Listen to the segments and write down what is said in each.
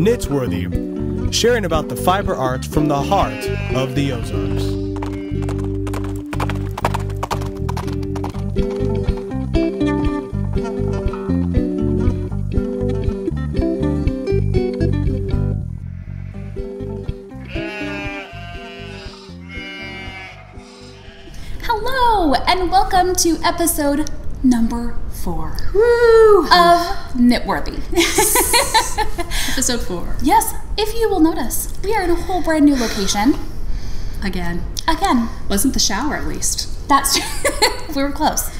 Knitworthy, sharing about the fiber arts from the heart of the Ozarks. Hello, and welcome to episode number 4 of Knitworthy. Episode 4. Yes, if you will notice, we are in a whole brand new location. Again. Wasn't the shower, at least. That's true. We were close.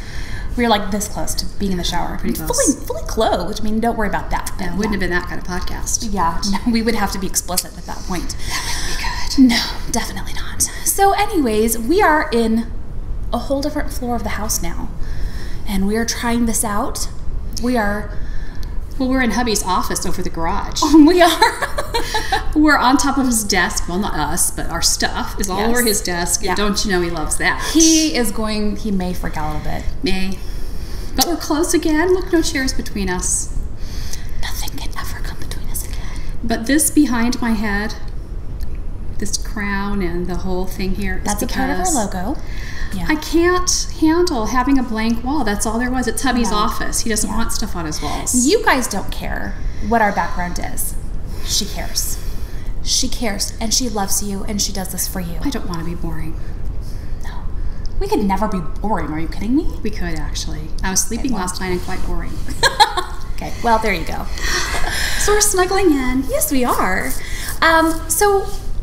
We were like this close to being in the shower. Pretty close. Fully clothed. I mean, don't worry about that. Yeah, it wouldn't have been that kind of podcast. Yeah, no, we would have to be explicit at that point. That wouldn't be good. No, definitely not. So anyways, we are in a whole different floor of the house now. And we are trying this out. Well, we're in hubby's office over the garage. We are. We're on top of his desk. Well, not us, but our stuff is all over his desk. Yeah. And don't you know he loves that? He may freak out a little bit. May. But we're close again. Look, no chairs between us. Nothing can ever come between us again. But this behind my head, this crown and the whole thing here is That's a part of our logo. Yeah. I can't handle having a blank wall. That's all there was. It's hubby's office. He doesn't want stuff on his walls. You guys don't care what our background is. She cares. She cares, and she loves you, and she does this for you. I don't want to be boring. No. We could never be boring. Are you kidding me? We could, actually. I was sleeping last night and quite boring. Okay, well, there you go. So we're snuggling in. Yes, we are.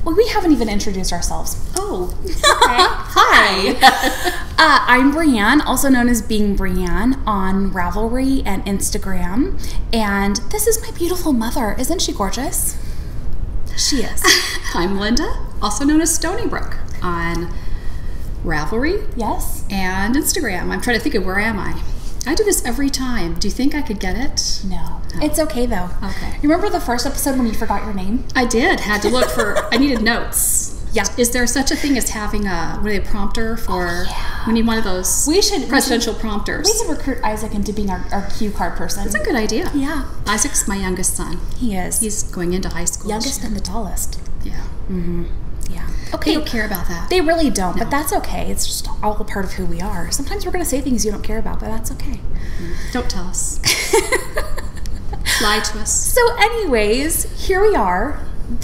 Well, we haven't even introduced ourselves. Oh, okay. Hi. I'm Brianne, also known as Being Brianne on Ravelry and Instagram. And this is my beautiful mother. Isn't she gorgeous? She is. I'm Linda, also known as Stony Brook on Ravelry. Yes. And Instagram. I'm trying to think of where am I. I do this every time. Do you think I could get it? No. It's okay, though. Okay. You remember the first episode when you forgot your name? I did. Had to look for, I needed notes. Yeah. Is there such a thing as having a prompter for, we need one of those presidential prompters. We should recruit Isaac into being our cue card person. That's a good idea. Yeah. Isaac's my youngest son. He is. He's going into high school. Youngest and the tallest. Yeah. Mm-hmm. Yeah. Okay. They don't care about that. They really don't, but that's okay. It's just all a part of who we are. Sometimes we're going to say things you don't care about, but that's okay. Don't tell us. Lie to us. So anyways, here we are.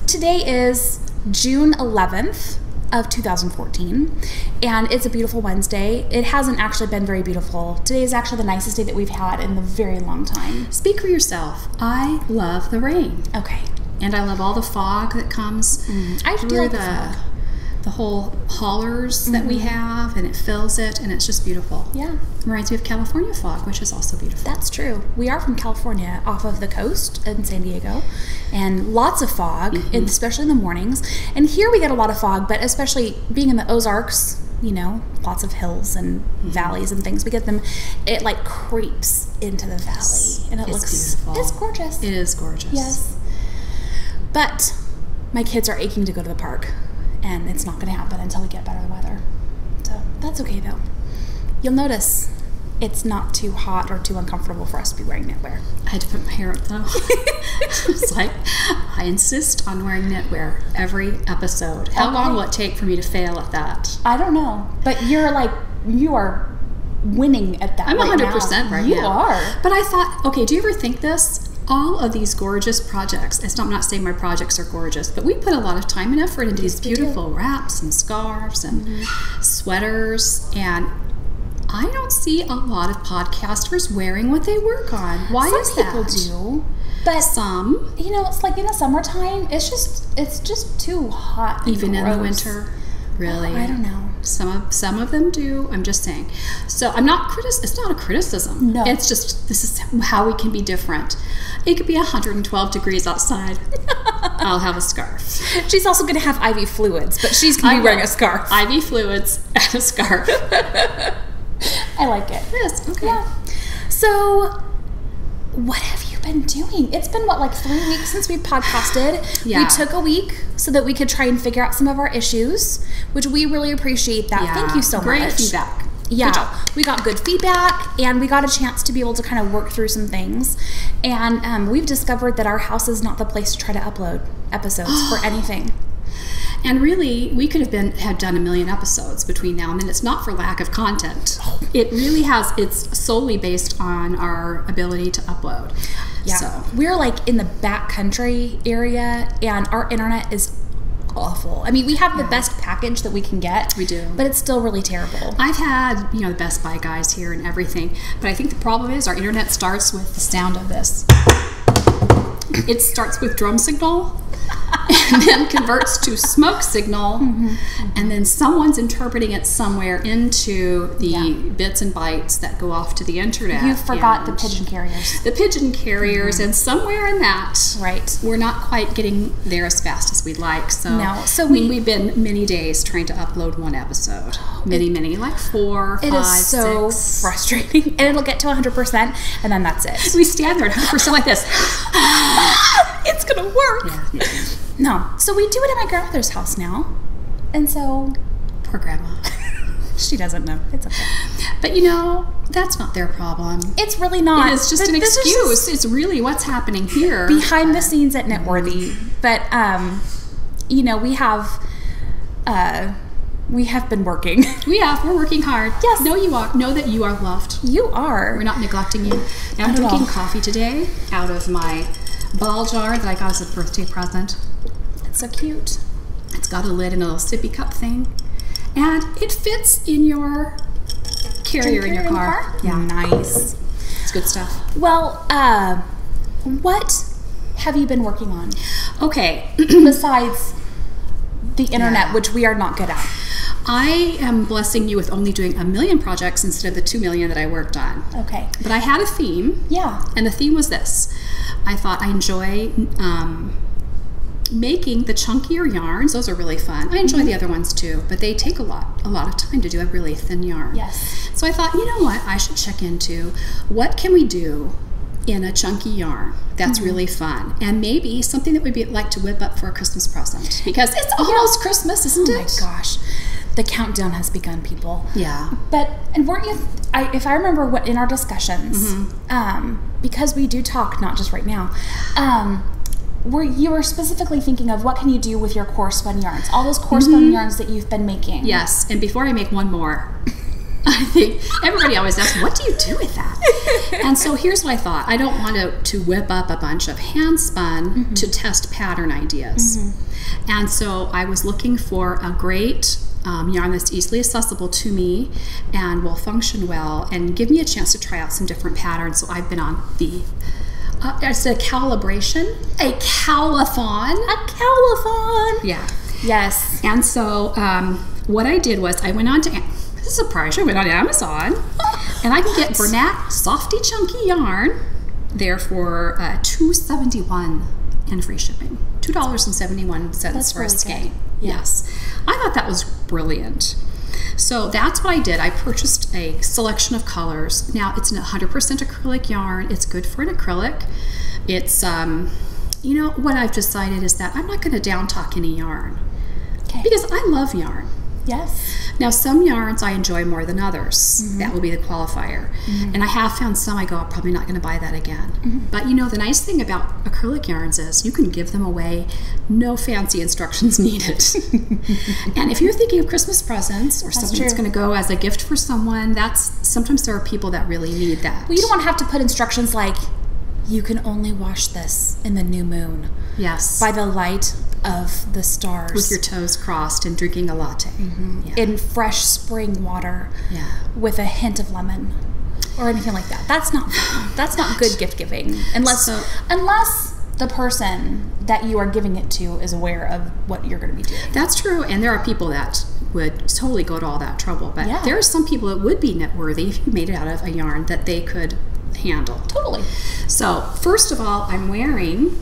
Today is June 11th of 2014, and it's a beautiful Wednesday. It hasn't actually been very beautiful. Today is actually the nicest day that we've had in a very long time. Speak for yourself. I love the rain. Okay. And I love all the fog that comes through the whole hollers that we have, and it fills it, and it's just beautiful. Yeah. It reminds me of California fog, which is also beautiful. That's true. We are from California, off of the coast in San Diego, and lots of fog, especially in the mornings. And here we get a lot of fog, but especially being in the Ozarks, you know, lots of hills and valleys and things. We get them, it like creeps into the valley, and it's beautiful. It's gorgeous. It is gorgeous. Yes. But my kids are aching to go to the park, and it's not going to happen until we get better weather. So that's okay, though. You'll notice it's not too hot or too uncomfortable for us to be wearing knitwear. I had to put my hair up, though. It's like, I insist on wearing knitwear every episode. How long will it take for me to fail at that? I don't know. But you are winning at that. I'm 100% right now. You are. But I thought, okay, do you ever think this? All of these gorgeous projects, I'm not saying my projects are gorgeous, but we put a lot of time and effort into these beautiful wraps and scarves and sweaters, and I don't see a lot of podcasters wearing what they work on. Why is that? Some people do. But some, you know, it's like in the summertime, it's just too hot. Even in the winter. Really? I don't know. Some of them do. I'm just saying. So I'm not it's not a criticism. No. It's just, this is how we can be different. It could be 112 degrees outside. I'll have a scarf. She's also going to have IV fluids, but she's going to be wearing a scarf. IV fluids and a scarf. I like it. Yes. Okay. Yeah. So what have you been doing? It's been, what, like 3 weeks since we podcasted? Yeah. We took a week so that we could try and figure out some of our issues, which we really appreciate that. Yeah. Thank you so Great much. feedback. Yeah, we got good feedback, and we got a chance to be able to kind of work through some things. And we've discovered that our house is not the place to try to upload episodes for anything. And really, we could have done 1 million episodes between now and then. It's not for lack of content. It really it's solely based on our ability to upload. Yeah, so we're like in the backcountry area, and our internet is awful. I mean, we have the best package that we can get. We do. But it's still really terrible. I've had, the Best Buy guys here and everything, but I think the problem is our internet starts with the sound of this. It starts with drum signal and then converts to smoke signal, and then someone's interpreting it somewhere into the bits and bytes that go off to the internet. You forgot the pigeon carriers. The pigeon carriers, and somewhere in that, right, we're not quite getting there as fast as we'd like. So, so we've been many days trying to upload one episode. Many, like 4, 5, 6. It is so frustrating, and it'll get to 100%, and then that's it. We stand there at 100% like this. It's gonna work. Yeah. No. So we do it at my grandmother's house now. And so... Poor grandma. She doesn't know. It's okay. But that's not their problem. It's really not. It's just an excuse. It's really what's happening here. Behind the scenes at Knitworthy. But, we have been working. We're working hard. Yes. Know that you are loved. You are. We're not neglecting you. Now, I'm drinking coffee today out of my ball jar that I got as a birthday present. It's so cute. It's got a lid and a little sippy cup thing. And it fits in your carrier in your car. Yeah. Nice. It's good stuff. Well, what have you been working on? Okay. Besides the internet, which we are not good at. I am blessing you with only doing 1 million projects instead of the 2 million that I worked on. Okay. But I had a theme. Yeah. And the theme was this. I thought I enjoy making the chunkier yarns. Those are really fun. I enjoy the other ones too, but they take a lot of time to do a really thin yarn. Yes. So I thought, you know what? I should check into what can we do in a chunky yarn that's really fun, and maybe something that we'd like to whip up for a Christmas present, because it's almost Christmas, isn't it? Oh my gosh. The countdown has begun, people. Yeah. And weren't you, if I remember what in our discussions, because we do talk, not just right now, you were specifically thinking of what can you do with your core spun yarns, all those core spun yarns that you've been making. Yes, and before I make one more, I think everybody always asks, what do you do with that? And so here's what I thought. I don't want to whip up a bunch of hand spun to test pattern ideas. And so I was looking for a great yarn that's easily accessible to me and will function well and give me a chance to try out some different patterns. So I've been on the it's a calibration, a cowl-a-thon. A cowl-a-thon. Yeah. Yes. And so what I did was I went on to, this is a surprise, I went on Amazon and I can get Vernac Softy Chunky yarn there for $2.71 and free shipping. $2.71 for a skein. Yes. I thought that was brilliant. So that's what I did. I purchased a selection of colors. Now it's 100% acrylic yarn. It's good for an acrylic. It's, what I've decided is that I'm not going to down talk any yarn. Okay. Because I love yarn. Yes. Now some yarns I enjoy more than others. That will be the qualifier. And I have found some I go, I'm probably not going to buy that again. But the nice thing about acrylic yarns is you can give them away, no fancy instructions needed. And if you're thinking of Christmas presents or something that's going to go as a gift for someone, sometimes there are people that really need that. Well, you don't want to have to put instructions like, you can only wash this in the new moon. Yes. By the light of the stars. With your toes crossed and drinking a latte. In fresh spring water. Yeah. With a hint of lemon. Or anything like that. That's not that's not good gift giving. Unless the person that you are giving it to is aware of what you're going to be doing. That's true. And there are people that would totally go to all that trouble. But there are some people that would be knitworthy if you made it out of a yarn that they could handle. Totally. So first of all, I'm wearing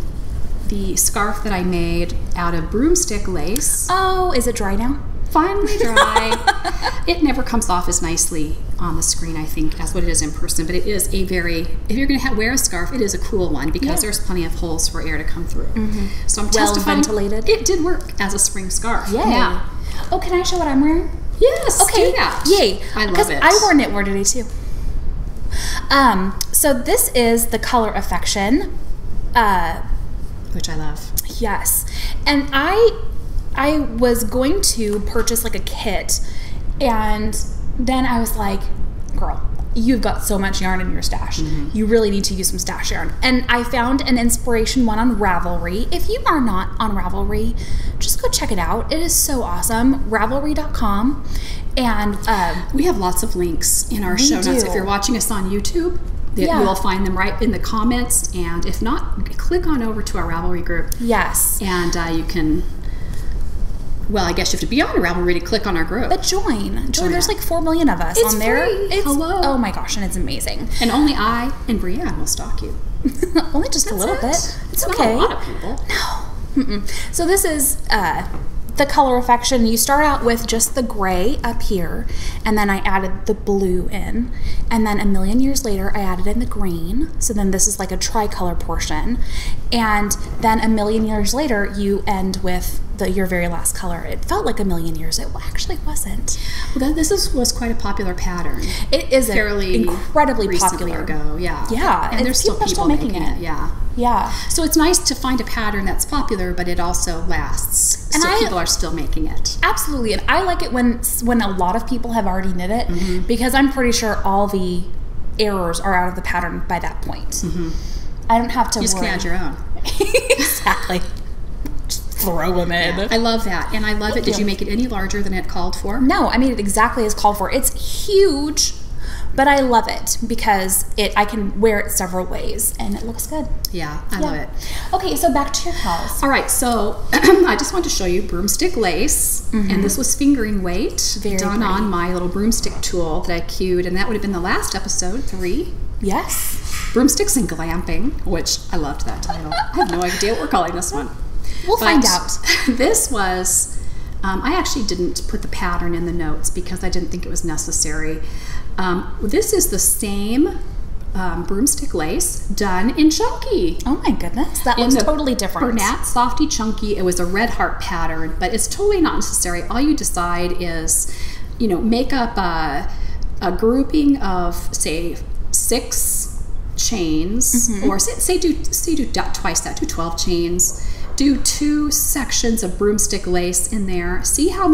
the scarf that I made out of broomstick lace. Oh, is it dry now? Finally dry. It never comes off as nicely on the screen, I think, as what it is in person. But it is a very, if you're going to wear a scarf, it is a cool one because there's plenty of holes for air to come through. So I'm testifying. Well ventilated. It did work as a spring scarf. Yay. Now, oh, can I show what I'm wearing? Yes, Okay. do that. Yay. I love Because it. I wore knitwear today too. So this is the color Affection. Which I love. Yes. And I was going to purchase like a kit, and then I was like, girl, you've got so much yarn in your stash. You really need to use some stash yarn. And I found an inspiration one on Ravelry. If you are not on Ravelry, just go check it out. It is so awesome. Ravelry.com. And We have lots of links in our show notes. do. If you're watching us on YouTube, Yeah. you will find them right in the comments. And if not, click on over to our Ravelry group. yes. And you can, well, I guess you have to be on a Ravelry to click on our group. But join. There's it. like 4 million of us It's on there. free. Hello. Oh my gosh, and it's amazing. And only I and Brianne will stalk you. Only just a little bit. It's Not okay. a lot of people. So this is the color Affection. You start out with just the gray up here, and then I added the blue in, and then a million years later I added in the green. So then this is like a tricolor portion, and then a million years later you end with your very last color. It felt like a million years. It actually wasn't. Well, was quite a popular pattern. It is Fairly incredibly recently popular. ago, yeah. Yeah, and there's still people are people still making it. Yeah. Yeah. So it's nice to find a pattern that's popular, but it also lasts. And So people are still making it. Absolutely, and I like it when a lot of people have already knit it, because I'm pretty sure all the errors are out of the pattern by that point. I don't have to You just worry. can add your own. Exactly. Just throw them in. I love that, and I love it. Did you make it any larger than it called for? No, I made it exactly as called for. It's huge, but I love it because I can wear it several ways, and it looks good. Yeah, I love it. Okay, so back to your cowls. All right, so I just want to show you broomstick lace, and this was fingering weight Very done pretty. on my little broomstick tool that I cued, and that would have been the last episode, 3. Yes. Broomsticks and glamping, which I loved that title. I have no idea what we're calling this one. We'll find out. This was, I actually didn't put the pattern in the notes because I didn't think it was necessary. This is the same broomstick lace done in chunky. Oh my goodness, that In looks the totally different. Bernat Softy Chunky. It was a red heart pattern, but it's totally not necessary. All you decide is, make up a grouping of, say, 6 chains, or say do twice that. Do 12 chains. Do 2 sections of broomstick lace in there. See how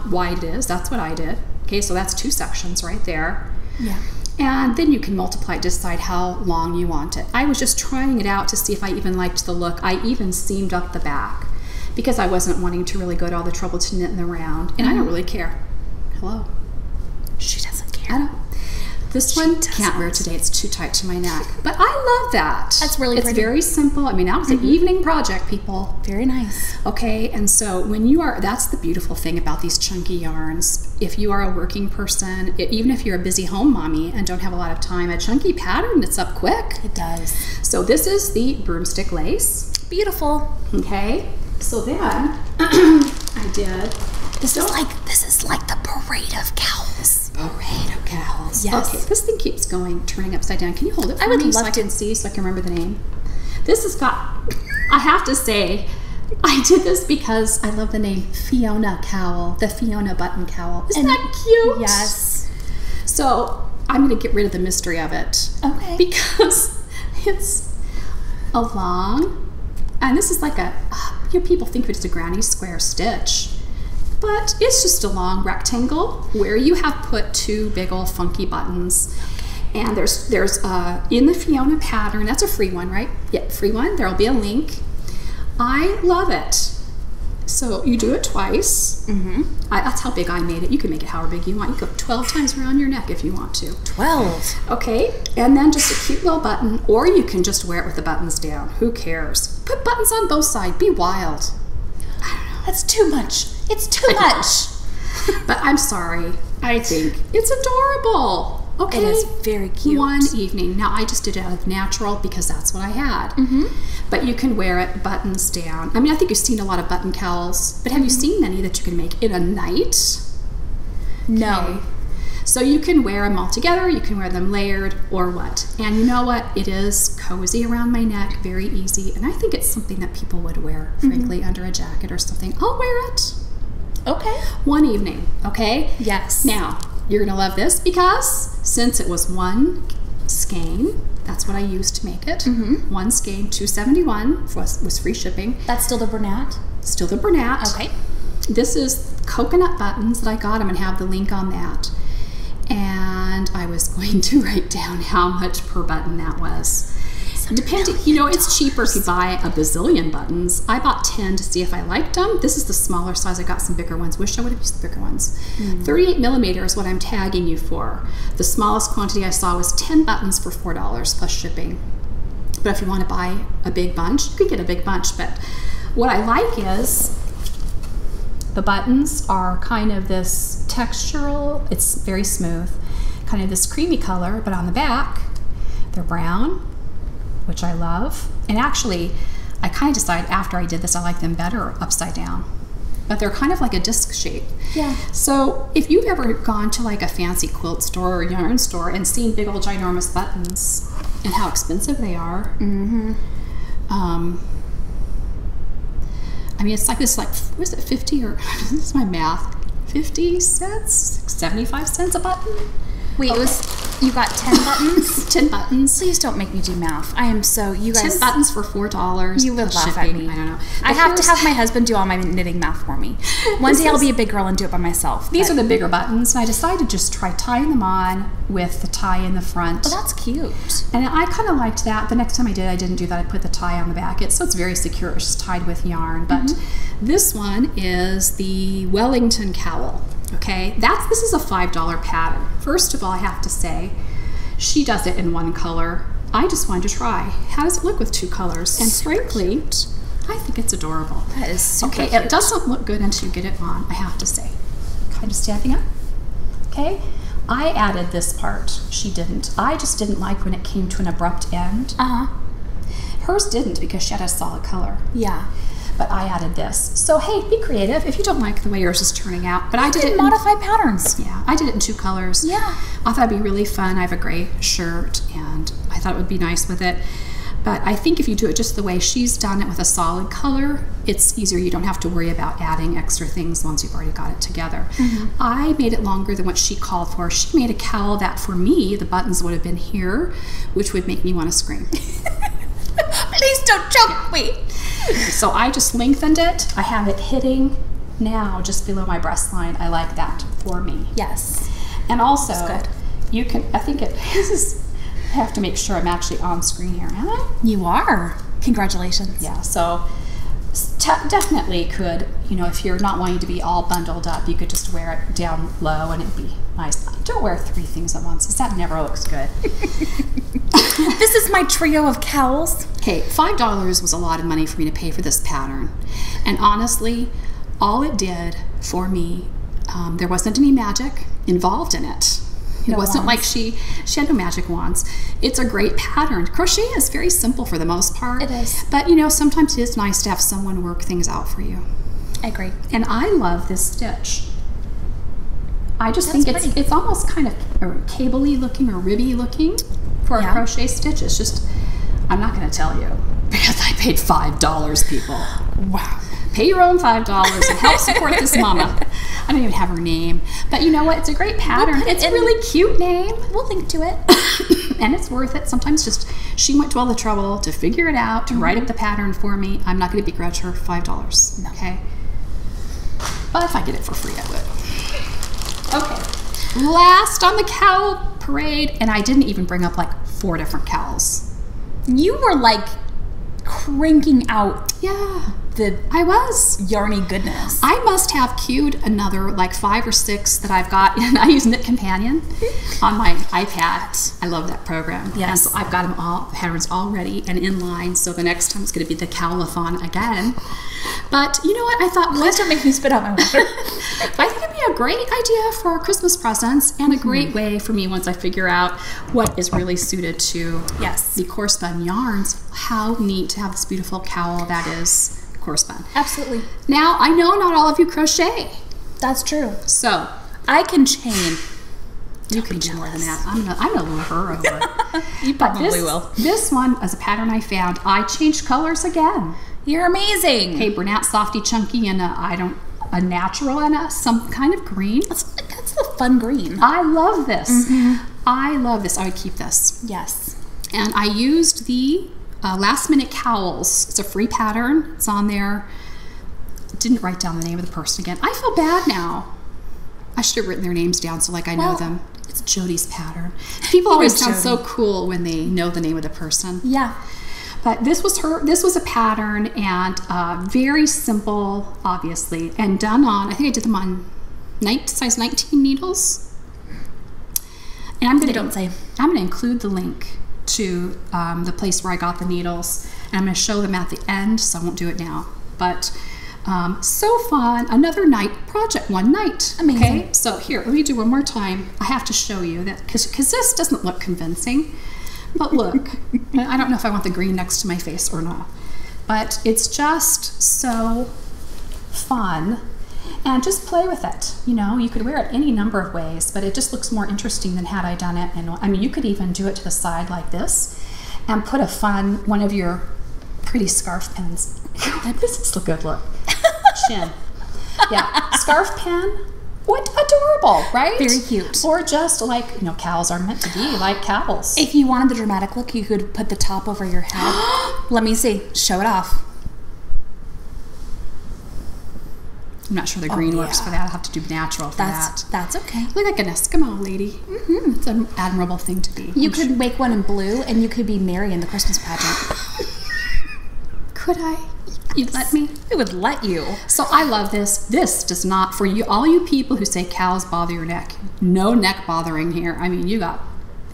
wide it is. That's what I did. Okay, so that's 2 sections right there. Yeah. And then you can multiply to decide how long you want it. I was just trying it out to see if I even liked the look. I even seamed up the back because I wasn't wanting to really go to all the trouble to knit in the round. And I don't really care. Hello. She doesn't care. I don't. This one can't wear today. It's too tight to my neck. But I love that. That's really It's pretty. very simple. I mean, that was an evening project, people. Very nice. Okay, and so that's the beautiful thing about these chunky yarns. If you are a working person, even if you're a busy home mommy and don't have a lot of time, a chunky pattern knits up quick. It does. So this is the broomstick lace. Beautiful. Okay, so then I did This is like the parade of cowls. Parade of Cows. Yes. Okay, this thing keeps turning upside down. Can you hold it for I would me so love I to. can see, so I can remember the name? This has got, I have to say, I did this because I love the name Fiona Cowl, the Fiona button cowl. Isn't that cute? Yes. So I'm going to get rid of the mystery of it. Okay. Because it's a long, and this is like people think of it as a granny square stitch. But it's just a long rectangle where you have put 2 big old funky buttons. And there's in the Fiona pattern, that's a free one, right? Yeah, free one. There'll be a link. I love it. So you do it twice. That's how big I made it. You can make it however big you want. You can go 12 times around your neck if you want to. 12. Okay, and then just a cute little button, or you can just wear it with the buttons down. Who cares? Put buttons on both sides. Be wild. That's too much. It's too much. But I'm sorry. I think it's adorable. Okay. It is very cute. One evening. Now, I just did it out of natural because that's what I had. But you can wear it buttons down. I mean, I think you've seen a lot of button cowls, but have you seen any that you can make in a night? No. Okay. So you can wear them all together, you can wear them layered, or what. And you know what? It is cozy around my neck, very easy. And I think it's something that people would wear, frankly, under a jacket or something. I'll wear it. Okay. One evening, okay? Yes. Now, you're going to love this because since it was one skein, that's what I used to make it. One skein, $2.71 was free shipping. That's still the Bernat? Still the Bernat. Okay. This is coconut buttons that I got. I'm going to have the link on that. And I was going to write down how much per button that was. Depending, you know, it's cheaper if you buy a bazillion buttons. I bought 10 to see if I liked them. This is the smaller size. I got some bigger ones. Wish I would have used the bigger ones. 38 millimeter is what I'm tagging you for. The smallest quantity I saw was 10 buttons for $4 plus shipping. But if you want to buy a big bunch, you could get a big bunch. But what I like is the buttons are kind of this textural, it's very smooth, kind of this creamy color, but on the back, they're brown, which I love. And actually, I kind of decided after I did this, I like them better upside down. But they're kind of like a disc shape. Yeah. So if you've ever gone to like a fancy quilt store or yarn store and seen big old ginormous buttons and how expensive they are, I mean, it's like this, like, what is it, 50 or, this is my math, 50 cents, 75 cents a button? Wait, it was, you got 10 buttons? 10 buttons. Please don't make me do math. I am so, you guys. 10 buttons for $4. You would laugh shipping. at me. I don't know. I have to have my husband do all my knitting math for me. One day I'll be a big girl and do it by myself. These are the bigger buttons, and I decided to just try tying them on with the tie in the front. Oh, that's cute. And I kind of liked that. The next time I didn't do that. I put the tie on the back. So it's very secure. It's just tied with yarn. But this one is the Wellington Cowl. Okay, this is a $5 pattern. First of all, I have to say, she does it in one color. I just wanted to try. How does it look with two colors? And frankly, I think it's adorable. That is super cute. It doesn't look good until you get it on, I have to say. Kind of standing up. Okay, I added this part. She didn't. I just didn't like when it came to an abrupt end. Hers didn't because she had a solid color. Yeah. But I added this. So hey, be creative if you don't like the way yours is turning out. But I did it in modify patterns. Yeah, I did it in two colors. Yeah. I thought it'd be really fun. I have a gray shirt and I thought it would be nice with it. But I think if you do it just the way she's done it with a solid color, it's easier. You don't have to worry about adding extra things once you've already got it together. I made it longer than what she called for. She made a cowl that for me, the buttons would have been here, which would make me want to scream. Please don't choke me. So I just lengthened it. I have it hitting now just below my breast line. I like that for me. Yes. And also, good. You can, I think this is, I have to make sure I'm actually on screen here, am I? You are. Congratulations. Yeah, so definitely could, you know, if you're not wanting to be all bundled up, you could just wear it down low and it'd be nice. Don't wear 3 things at once, because that never looks good. This is my trio of cowls. Okay, $5 was a lot of money for me to pay for this pattern. And honestly, all it did for me, there wasn't any magic involved in it. It wasn't like she had no magic wands. It's a great pattern. Crochet is very simple for the most part. It is. But you know, sometimes it is nice to have someone work things out for you. I agree. And I love this stitch. I just think it's almost kind of cable-y looking or ribby looking for a crochet stitch. It's just, I'm not going to tell you because I paid $5, people. Wow. Pay your own $5 and help support this mama. I don't even have her name. But you know what? It's a great pattern. It's a really cute name. We'll link to it. And it's worth it. Sometimes just, she went to all the trouble to figure it out, to write up the pattern for me. I'm not going to begrudge her $5. No. Okay? But if I get it for free, I would. Okay. Last on the cowl parade, and I didn't even bring up like 4 different cowls. You were like cranking out I was. yarny goodness. I must have queued another like 5 or 6 that I've got, and I use Knit Companion on my iPad. I love that program. Yes. And so I've got them all, patterns all ready and in line, so the next time it's going to be the Cowl-a-thon again. But you know what? I thought, Please don't make me spit out my water. I think it'd be a great idea for Christmas presents and a great way for me once I figure out what is really suited to the core spun yarns. How neat to have this beautiful cowl that is core spun. Absolutely. Now, I know not all of you crochet. That's true. So, I can chain. You can do more than that. I'm gonna lure her over. You probably will. This one is a pattern I found. I changed colors again. You're amazing. Hey, Bernat Softy Chunky, and a natural and some kind of green. That's the fun green. I love this. I love this. I would keep this. Yes. And I used the Last Minute Cowls. It's a free pattern. It's on there. Didn't write down the name of the person again. I feel bad now. I should have written their names down so like I know them. It's Jody's pattern. People always sound so cool when they know the name of the person. Yeah. But this was a pattern, and very simple, obviously, and done on, I think I did them on size 19 needles. And I'm going to include the link to the place where I got the needles, and I'm going to show them at the end, so I won't do it now. But so fun. Another night project, one night. Amazing. Okay, so here, let me do one more time. I have to show you that, because this doesn't look convincing. But look, I don't know if I want the green next to my face or not. But it's just so fun. And just play with it. You know, you could wear it any number of ways, but it just looks more interesting than had I done it. And I mean, you could even do it to the side like this and put one of your pretty scarf pins. This is a good look. Chin. Yeah, scarf pin. What adorable, right? Very cute. Or just like, cows are meant to be like cows. If you wanted the dramatic look, you could put the top over your head. Let me see. Show it off. I'm not sure the green works for that. I'll have to do natural for that. That's okay. Look like an Eskimo lady. It's an admirable thing to be. You could make one in blue, and you could be Mary in the Christmas pageant. Could I? You'd let me? It would let you. So I love this. This does not, for you, all you people who say cows bother your neck, no neck bothering here. I mean, you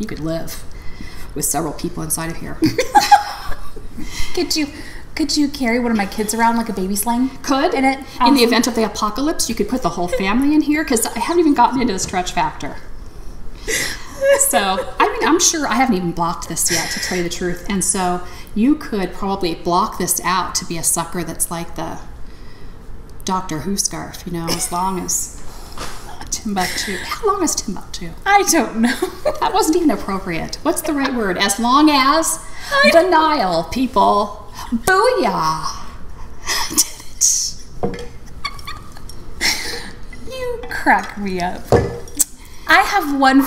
could live with several people inside of here. Could you carry one of my kids around like a baby sling? Could. In it? Awesome. In the event of the apocalypse, you could put the whole family in here, because I haven't even gotten into the stretch factor. So, I mean, I'm sure I haven't even blocked this yet, to tell you the truth. And so you could probably block this out to be a sucker that's like the Doctor Who scarf, as long as Timbuktu. How long is Timbuktu? I don't know. That wasn't even appropriate. What's the right word? As long as denial, people. Booyah! Did it. You crack me up. I have one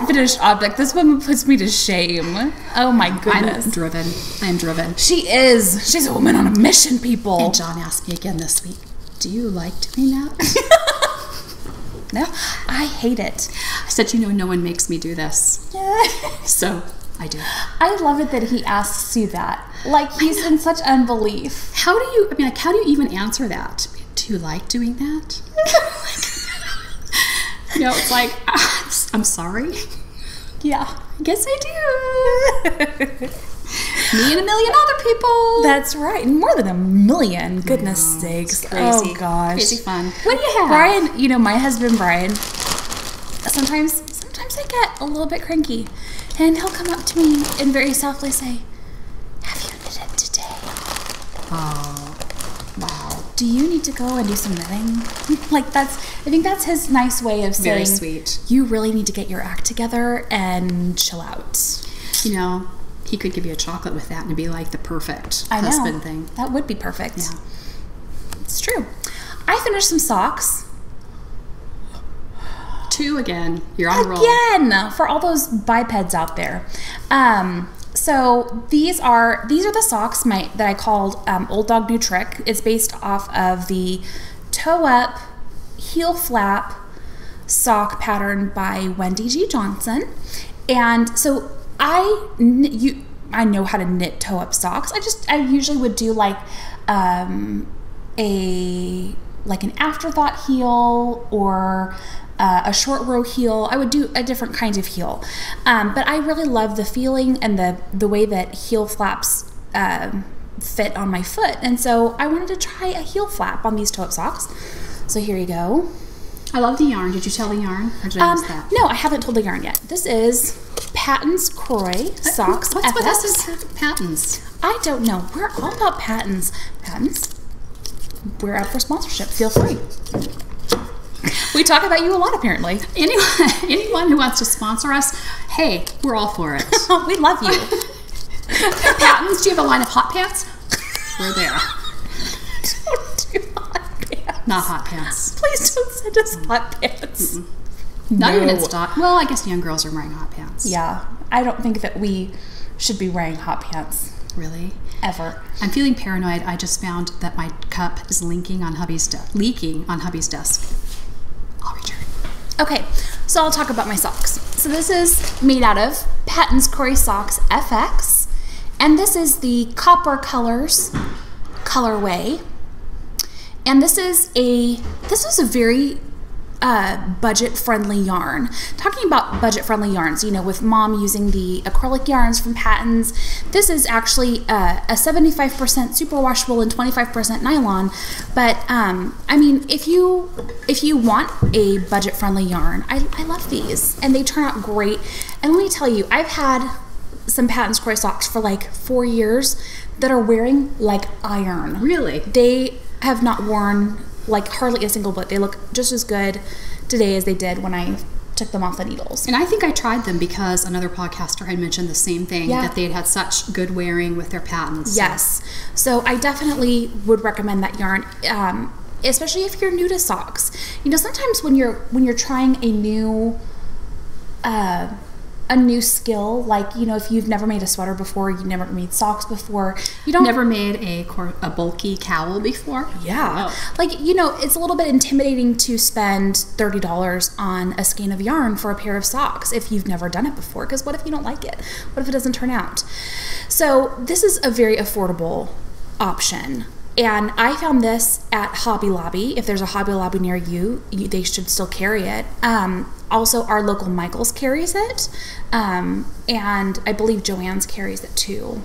finished object. This woman puts me to shame. Oh my goodness. I am driven. She is. She's a woman on a mission, people. And John asked me again this week, do you like doing that? No, I hate it. I said, no one makes me do this. So I do. I love it that he asks you that. Like, he's in such unbelief. How do you even answer that? Do you like doing that? It's like, I'm sorry. Yeah. I guess I do. Me and a million other people. That's right. More than a million. Goodness sakes. Crazy. Oh, gosh. Crazy fun. What do you have? Brian, my husband, Brian, sometimes I get a little bit cranky. And he'll come up to me and very softly say, have you knitted today? Oh, wow. Do you need to go and do some knitting? I think that's his nice way of saying, very sweet. You really need to get your act together and chill out. He could give you a chocolate with that and it'd be like the perfect husband thing. That would be perfect. Yeah. It's true. I finished some socks. 2 again. You're on a roll. Again, for all those bipeds out there. So these are the socks that I called Old Dog New Trick. It's based off of the toe up, heel flap sock pattern by Wendy G. Johnson. And so I know how to knit toe up socks. I usually would do like an afterthought heel or a short row heel. I would do a different kind of heel. But I really love the feeling and the way that heel flaps fit on my foot. And so I wanted to try a heel flap on these toe up socks. So here you go. I love the yarn. Did you tell the yarn? Or did I miss that? No, I haven't told the yarn yet. This is Patton's Croy Socks. What's with us with patents? I don't know. We're all about patents. Patents? We're out for sponsorship. Feel free. We talk about you a lot, apparently. Anyone who wants to sponsor us, hey, we're all for it. We love you. Patents? Do you have a line of hot pants? We're there. Don't do hot pants. Not hot pants. Please don't send us hot pants. Not even in stock. Well, I guess young girls are wearing hot pants. Yeah. I don't think that we should be wearing hot pants. Really? Ever. I'm feeling paranoid. I just found that my cup is leaking on hubby's desk. I'll return. Okay, so I'll talk about my socks. So this is made out of Patton's Corey Socks FX, and this is the Copper Colors colorway. And this was a very budget-friendly yarn. Talking about budget-friendly yarns, you know, with Mom using the acrylic yarns from Patton's, this is actually a 75% superwashable and 25% nylon. But I mean, if you want a budget-friendly yarn, I love these, and they turn out great. And let me tell you, I've had some Patton's Corey socks for like 4 years that are wearing like iron. Really? They have not worn like hardly a single bit. They look just as good today as they did when I took them off the needles. And I think I tried them because another podcaster had mentioned the same thing, Yeah. that they had such good wearing with their Pattons. Yes. So I definitely would recommend that yarn, especially if you're new to socks. You know, sometimes when you're trying a new skill, like, you know, if you've never made a sweater before, you've never made socks before, you don't Never made a bulky cowl before? Yeah. Oh. Like, you know, it's a little bit intimidating to spend $30 on a skein of yarn for a pair of socks if you've never done it before, because what if you don't like it? What if it doesn't turn out? So this is a very affordable option. And I found this at Hobby Lobby. If there's a Hobby Lobby near you, they should still carry it. Also, our local Michael's carries it. And I believe Joann's carries it too.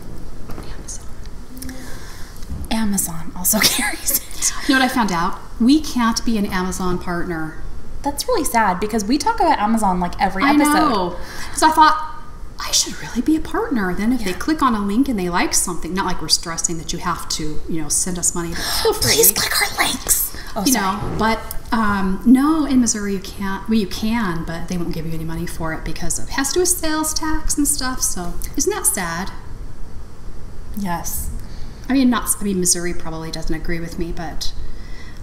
Amazon also carries it. You know what I found out? We can't be an Amazon partner. That's really sad because we talk about Amazon like every episode. I know. So I thought, I should really be a partner. Then if they click on a link and they like something, not like we're stressing that you have to, you know, send us money, but feel free. Please click our links. Oh, you sorry. know, but no, in Missouri you can't. Well, you can, but they won't give you any money for it because it has to do with sales tax and stuff. So isn't that sad? Yes. I mean, Missouri probably doesn't agree with me, but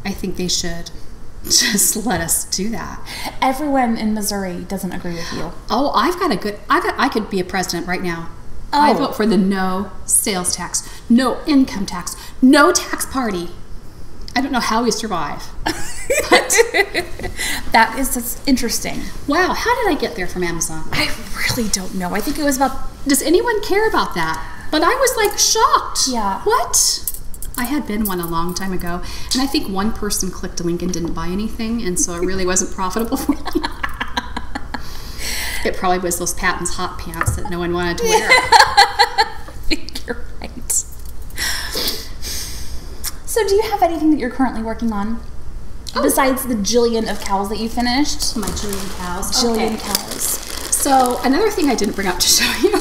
I think they should just let us do that. Everyone in Missouri doesn't agree with you. Oh, I could be a president right now. Oh. I vote for the no sales tax, no income tax, no tax party. I don't know how we survive. But That is just interesting. wow, how did I get there from Amazon? I really don't know. I think it was about... Does anyone care about that? But I was like shocked. Yeah. What? I had been one a long time ago, and I think one person clicked a link and didn't buy anything, and so it really wasn't profitable for me. It probably was those Patton's hot pants that no one wanted to wear. I think you're right. So do you have anything that you're currently working on? Besides the jillion of cows that you finished? My jillion cows. Jillion cows. So another thing I didn't bring up to show you.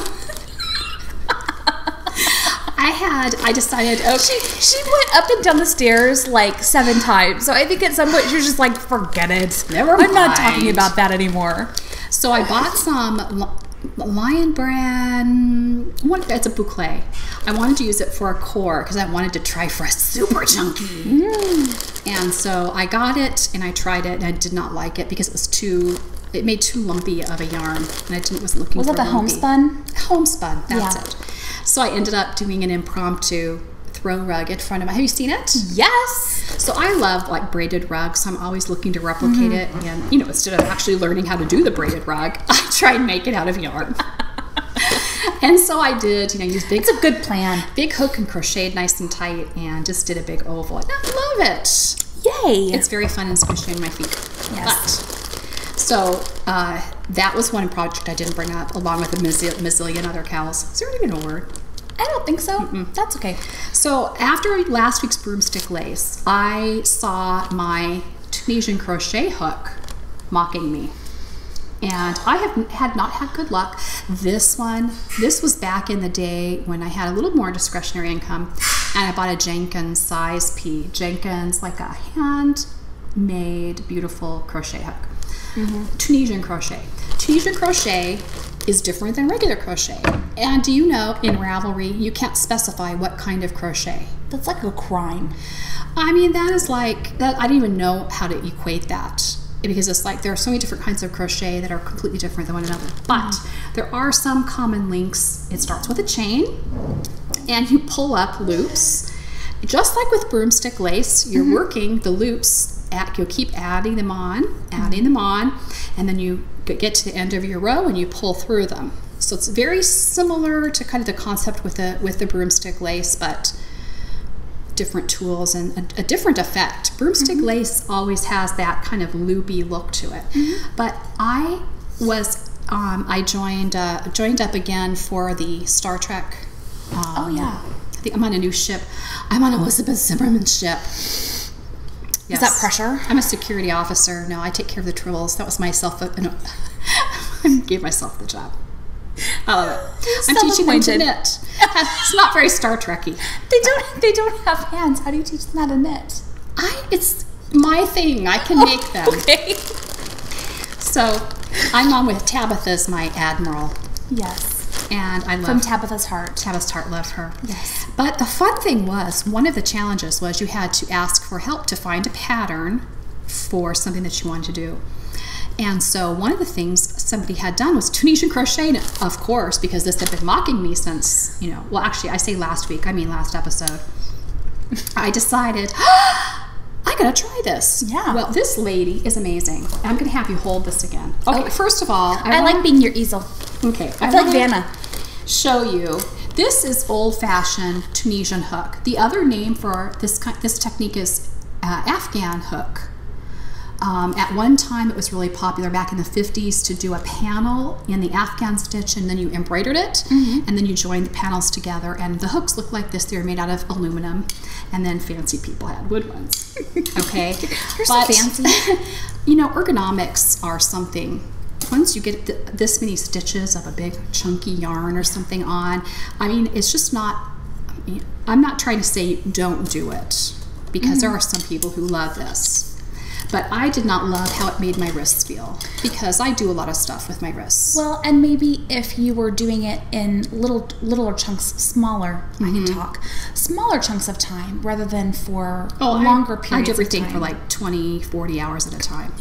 I decided, She went up and down the stairs like 7 times. So I think at some point she was just like, forget it. Never I'm not mind. talking about that anymore. So I bought some Lion brand, it's a boucle. I wanted to use it for a core because I wanted to try for a super chunky. And so I got it and I tried it and I did not like it because it made too lumpy of a yarn, and I wasn't looking for Was that the lumpy. homespun? Homespun, that's Yeah. it. So I ended up doing an impromptu throw rug in front of have you seen it? Yes. So I love like braided rugs, so I'm always looking to replicate it, and you know, instead of actually learning how to do the braided rug, I try and make it out of yarn. And so I did, you know, use It's a good plan. big hook and crocheted nice and tight, and just did a big oval. And I love it. Yay. It's very fun and squishy on my feet. Yes. But, so that was one project I didn't bring up, along with a mazillion other cows. Is there even a word? I don't think so. That's okay. So after last week's broomstick lace, I saw my Tunisian crochet hook mocking me. And I had not had good luck. This was back in the day when I had a little more discretionary income, and I bought a Jenkins size P. Jenkins, like a handmade, beautiful crochet hook. Tunisian crochet. Tunisian crochet is different than regular crochet. And do you know, in Ravelry, you can't specify what kind of crochet. That's like a crime. I mean, that is like, that, I don't even know how to equate that, because it's like there are so many different kinds of crochet that are completely different than one another. But there are some common links. It starts with a chain, and you pull up loops. Just like with broomstick lace, you're working the loops, you'll keep adding them on, and then you get to the end of your row and you pull through them. So it's very similar to kind of the concept with the broomstick lace, but different tools and a different effect. Broomstick lace always has that kind of loopy look to it. But I was I joined up again for the Star Trek. Oh yeah. I think I'm on a new ship. I'm on Elizabeth Zimmerman's ship. Yes. Is that pressure? I'm a security officer. No, I take care of the tools. That was myself. I gave myself the job. I love it. I'm teaching them to knit. It's not very Star Trek-y. They don't have hands. How do you teach them how to knit? It's my thing. I can make them. Okay. So I'm on with Tabitha as my admiral. Yes. And I love From Tabitha's Heart. Tabitha's Heart, love her. Yes. But the fun thing was, one of the challenges was you had to ask for help to find a pattern for something that you wanted to do. And so one of the things somebody had done was Tunisian crochet, of course, because this had been mocking me since, well, actually, I say last week, I mean last episode. I decided, I gotta try this. Yeah. Well, this lady is amazing. I'm gonna have you hold this again. Okay, first of all, I like being your easel. Okay. I feel like Vanna. Show you. This is old-fashioned Tunisian hook. The other name for this technique is Afghan hook. At one time, it was really popular back in the 50s to do a panel in the Afghan stitch, and then you embroidered it, and then you joined the panels together, and the hooks look like this. They were made out of aluminum, and then fancy people had wood ones. Okay? You're so fancy. Ergonomics are something. Once you get this many stitches of a big chunky yarn or something on, I mean, it's just not, I'm not trying to say don't do it, because there are some people who love this. But I did not love how it made my wrists feel, because I do a lot of stuff with my wrists. Well, and maybe if you were doing it in littler chunks, smaller, I can talk, smaller chunks of time rather than for longer periods of time. I do everything for like 20, 40 hours at a time.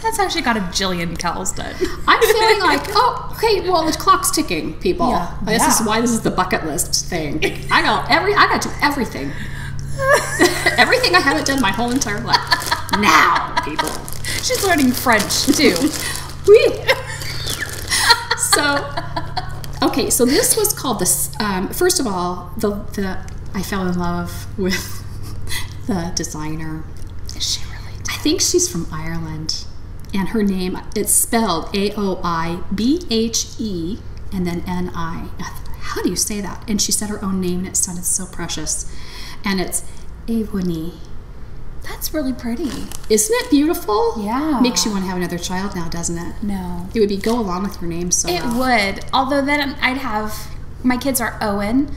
That's actually got a jillion cowls done. I'm feeling like, okay, well, the clock's ticking, people. Yeah. This is why this is the bucket list thing. I got to do everything. Everything I haven't done my whole entire life. Now, people. She's learning French, too. Oui. So this was called this. First of all, I fell in love with the designer. Is she really? I think she's from Ireland, and her name, it's spelled Aoibhe and then Ni. How do you say that? And she said her own name, and it sounded so precious. And it's Avoni. That's really pretty. Isn't it beautiful? Yeah. Makes you want to have another child now, doesn't it? No. It would go along with your name so It well. would. Although then I'd have, my kids are Owen,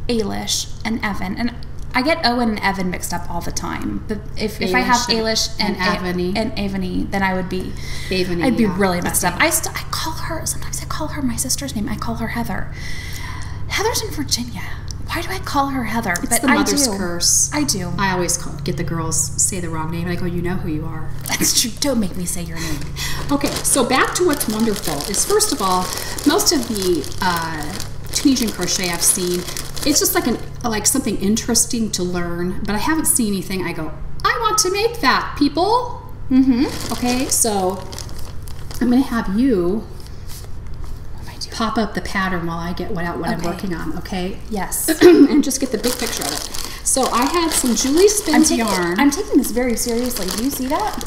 Ailish, and Evan. And I get Owen and Evan mixed up all the time. But if I have Ailish and Avoni, then I would be, Avoni, I'd be really messed up. Sometimes I call her my sister's name. I call her Heather. Heather's in Virginia. Why do I call her Heather? It's the mother's curse. I do. I always get the girls say the wrong name, and I go, you know who you are. That's true. Don't make me say your name. Okay, so back to what's wonderful is, first of all, most of the Tunisian crochet I've seen, it's just like something interesting to learn, but I haven't seen anything I go, I want to make that, people. Okay, so I'm going to have you pop up the pattern while I get what I'm working on, okay? Yes. And just get the big picture of it. So I had some Julie Spins yarn. I'm taking this very seriously. Do you see that?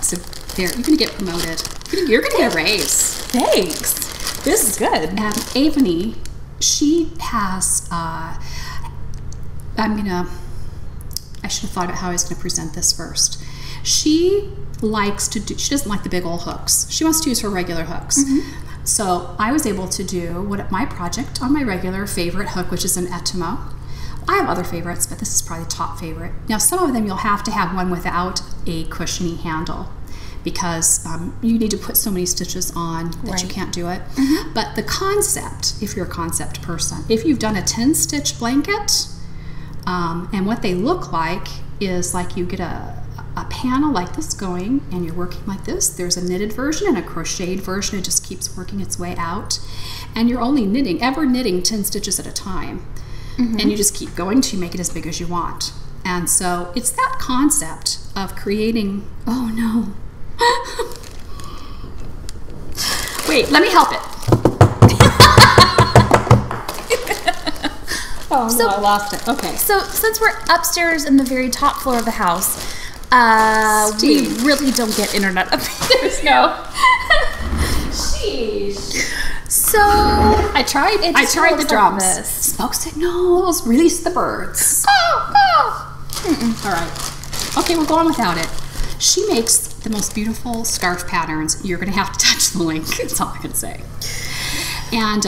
You're going to get promoted. You're going to get a raise. Thanks. This is good. Avoni, she has, I should have thought about how I was going to present this first. She doesn't like the big old hooks. She wants to use her regular hooks. So I was able to do my project on my regular favorite hook, which is an Etimo. I have other favorites, but this is probably the top favorite. Now, some of them you'll have to have one without a cushiony handle, because you need to put so many stitches on that you can't do it. But the concept, if you're a concept person, if you've done a 10-stitch blanket, and what they look like is like you get a panel like this going and you're working like this. There's a knitted version and a crocheted version. It just keeps working its way out. And you're only knitting 10 stitches at a time. And you just keep going till you make it as big as you want. And so it's that concept of creating, oh no. Wait, let me help it. Oh no, I lost it. Okay. So since we're upstairs in the very top floor of the house, we really don't get internet up here. There's no. Sheesh. So I tried the drums. Like smoke signals, release the birds. All right. Okay, we're going without it. She makes the most beautiful scarf patterns. You're going to have to touch the link. That's all I can say. And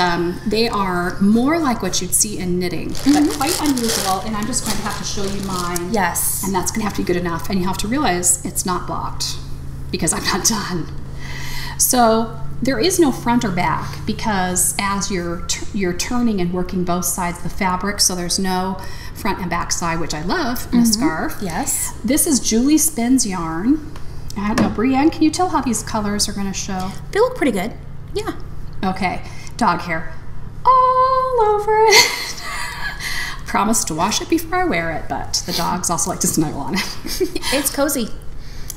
they are more like what you'd see in knitting, but quite unusual. And I'm just going to have to show you mine. Yes. And that's going to have to be good enough. And you have to realize it's not blocked because I'm not done. So there is no front or back because as you're turning and working both sides of the fabric, so there's no front and back side, which I love in a scarf. Yes. This is Julie Spins yarn. I don't know, Brianne, can you tell how these colors are going to show? They look pretty good. Yeah. Okay. Dog hair all over it. Promise to wash it before I wear it, but the dogs also like to snuggle on it. It's cozy.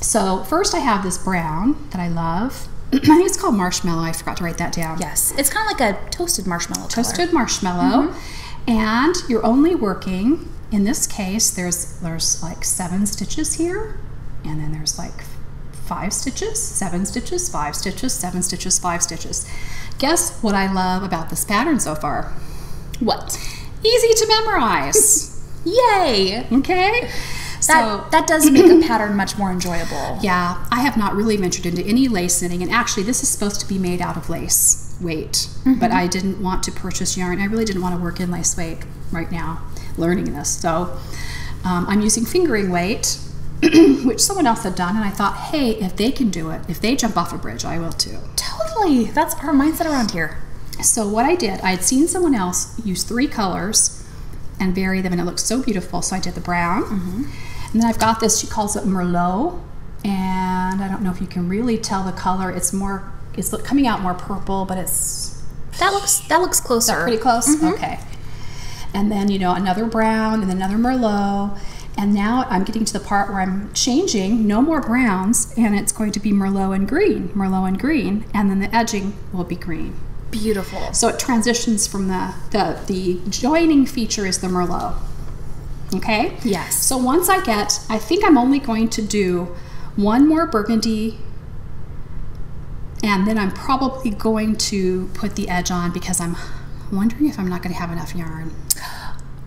So first I have this brown that I love. I think it's called marshmallow. I forgot to write that down. Yes. It's kind of like a toasted marshmallow color. Toasted marshmallow. And you're only working, in this case, there's like 7 stitches here, and then there's like 5 stitches, 7 stitches, 5 stitches, 7 stitches, 5 stitches. Guess what I love about this pattern so far? What? Easy to memorize. Yay! Okay. That does make a pattern much more enjoyable. Yeah, I have not really ventured into any lace knitting, and actually this is supposed to be made out of lace weight, but I didn't want to purchase yarn. I really didn't want to work in lace weight right now, learning this. So I'm using fingering weight, which someone else had done, and I thought, hey, if they can do it, if they jump off a bridge, I will too. Totally. That's our mindset around here. So what I did, I had seen someone else use 3 colors and vary them, and it looked so beautiful, so I did the brown. And then I've got this, she calls it Merlot, and I don't know if you can really tell the color. It's coming out more purple, but it's... That looks closer. Is that pretty close? Okay. And then, another brown, and then another Merlot, and now I'm getting to the part where I'm changing, no more browns, and it's going to be Merlot and green, and then the edging will be green. Beautiful. So it transitions from the joining feature is the Merlot. Okay? Yes. So once I think I'm only going to do 1 more burgundy, and then I'm probably going to put the edge on because I'm wondering if I'm not going to have enough yarn.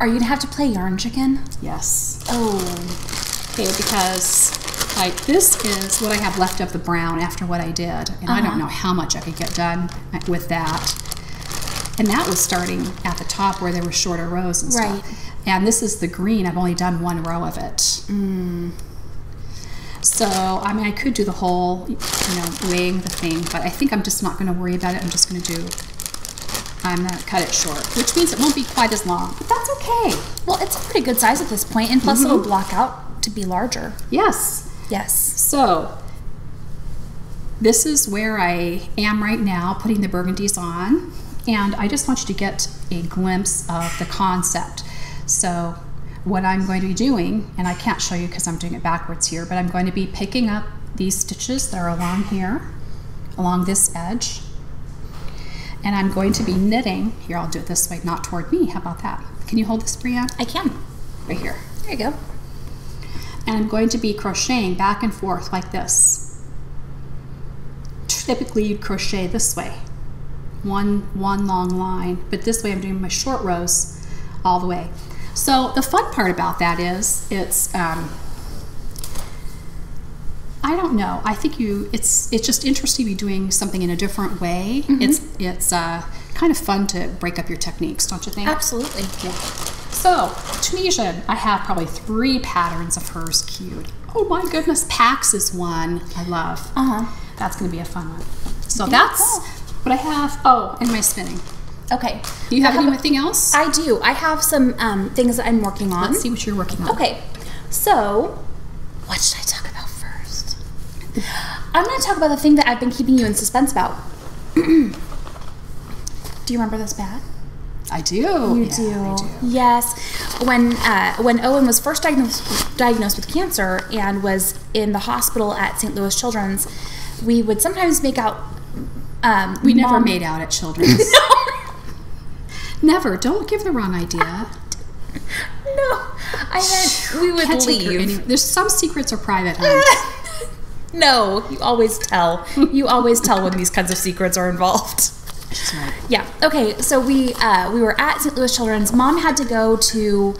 Are you going to have to play yarn chicken? Yes. Oh. Okay, because this is what I have left of the brown after what I did, and I don't know how much I could get done with that. And that was starting at the top where there were shorter rows and stuff. Right. And this is the green. I've only done 1 row of it. So, I mean, I could do the whole, weighing the thing, but I think I'm just not going to worry about it. I'm going to cut it short, which means it won't be quite as long, but that's okay. Well, it's a pretty good size at this point, and plus it'll block out to be larger. Yes. Yes. So, this is where I am right now, putting the burgundies on, and I just want you to get a glimpse of the concept. So what I'm going to be doing, and I can't show you because I'm doing it backwards here, but I'm going to be picking up these stitches that are along here, along this edge, and I'm going to be knitting. Here, I'll do it this way, not toward me. How about that? Can you hold this, Brianne? I can. Right here. There you go. And I'm going to be crocheting back and forth like this. Typically, you'd crochet this way, one long line, but this way I'm doing my short rows all the way. So the fun part about that is it's I don't know. I think it's just interesting to be doing something in a different way. It's kind of fun to break up your techniques, don't you think? Absolutely. Yeah. So Tunisian, I have probably 3 patterns of hers queued. Oh my goodness, Pax is one I love. That's going to be a fun one. So that's what I have. Oh, and my spinning. Okay. Do you have anything else? I do. I have some things that I'm working on. Let's see what you're working on. Okay. So, what should I talk about first? I'm going to talk about the thing that I've been keeping you in suspense about. Do you remember this bag? I do. You do. I do. Yes. When Owen was first diagnosed with cancer and was in the hospital at St. Louis Children's, we would sometimes make out. We never made out at Children's. Never. Don't give the wrong idea. No, I meant we would leave. There's some secrets are private, huh? No, you always tell. You always tell when these kinds of secrets are involved. That's right. Yeah. Okay. So we were at St. Louis Children's. Mom had to go to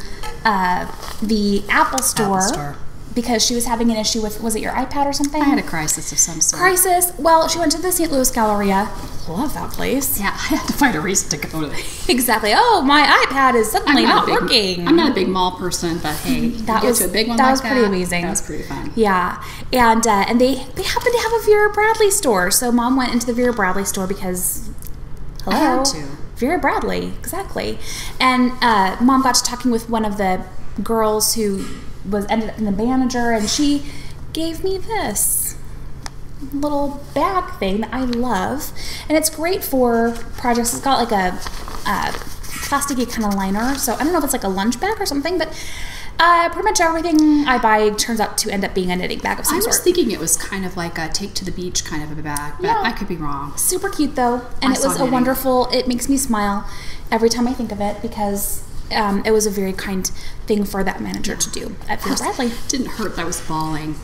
the Apple store because she was having an issue with, was it your iPad or something? I had a crisis of some sort. Crisis. Well, she went to the St. Louis Galleria. Love that place. Yeah, I had to find a reason to go to it. Exactly. Oh, my iPad is suddenly not working. I'm not a big mall person, but hey, that was a big one. That was pretty amazing. That was pretty fun. Yeah, and they happened to have a Vera Bradley store, so Mom went into the Vera Bradley store because. Hello. I had to. Vera Bradley, exactly. And Mom got to talking with one of the girls who ended up in the manager, and she gave me this little bag thing that I love. And it's great for projects. It's got like a plasticky kind of liner. So I don't know if it's like a lunch bag or something, but pretty much everything I buy turns out to end up being a knitting bag of some sort. I was thinking it was kind of like a take to the beach kind of a bag, but I could be wrong. Super cute though, and it was a wonderful. It makes me smile every time I think of it because it was a very kind thing for that manager to do at Vera Bradley. It didn't hurt that I was bawling.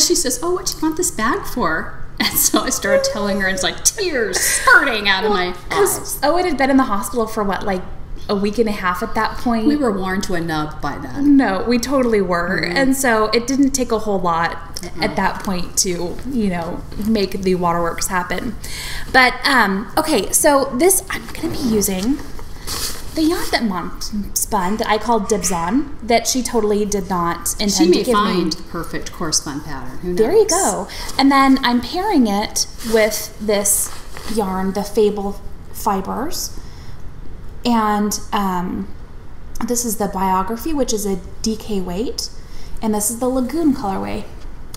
She says, "Oh, what do you want this bag for?" And so I started telling her, and it's like tears spurting out of my eyes. Because Owen had been in the hospital for what, like a week and a half at that point. We were worn to a nub by then. No, we totally were. And so it didn't take a whole lot at that point to, make the waterworks happen. But, okay, so this, I'm going to be using the yarn that Mom spun that I called Dibs On, that she totally did not intend to give me. She may find perfect core spun pattern. Who knows? There you go. And then I'm pairing it with this yarn, the Fable Fibers. And this is the Biography, which is a DK weight, and this is the Lagoon colorway.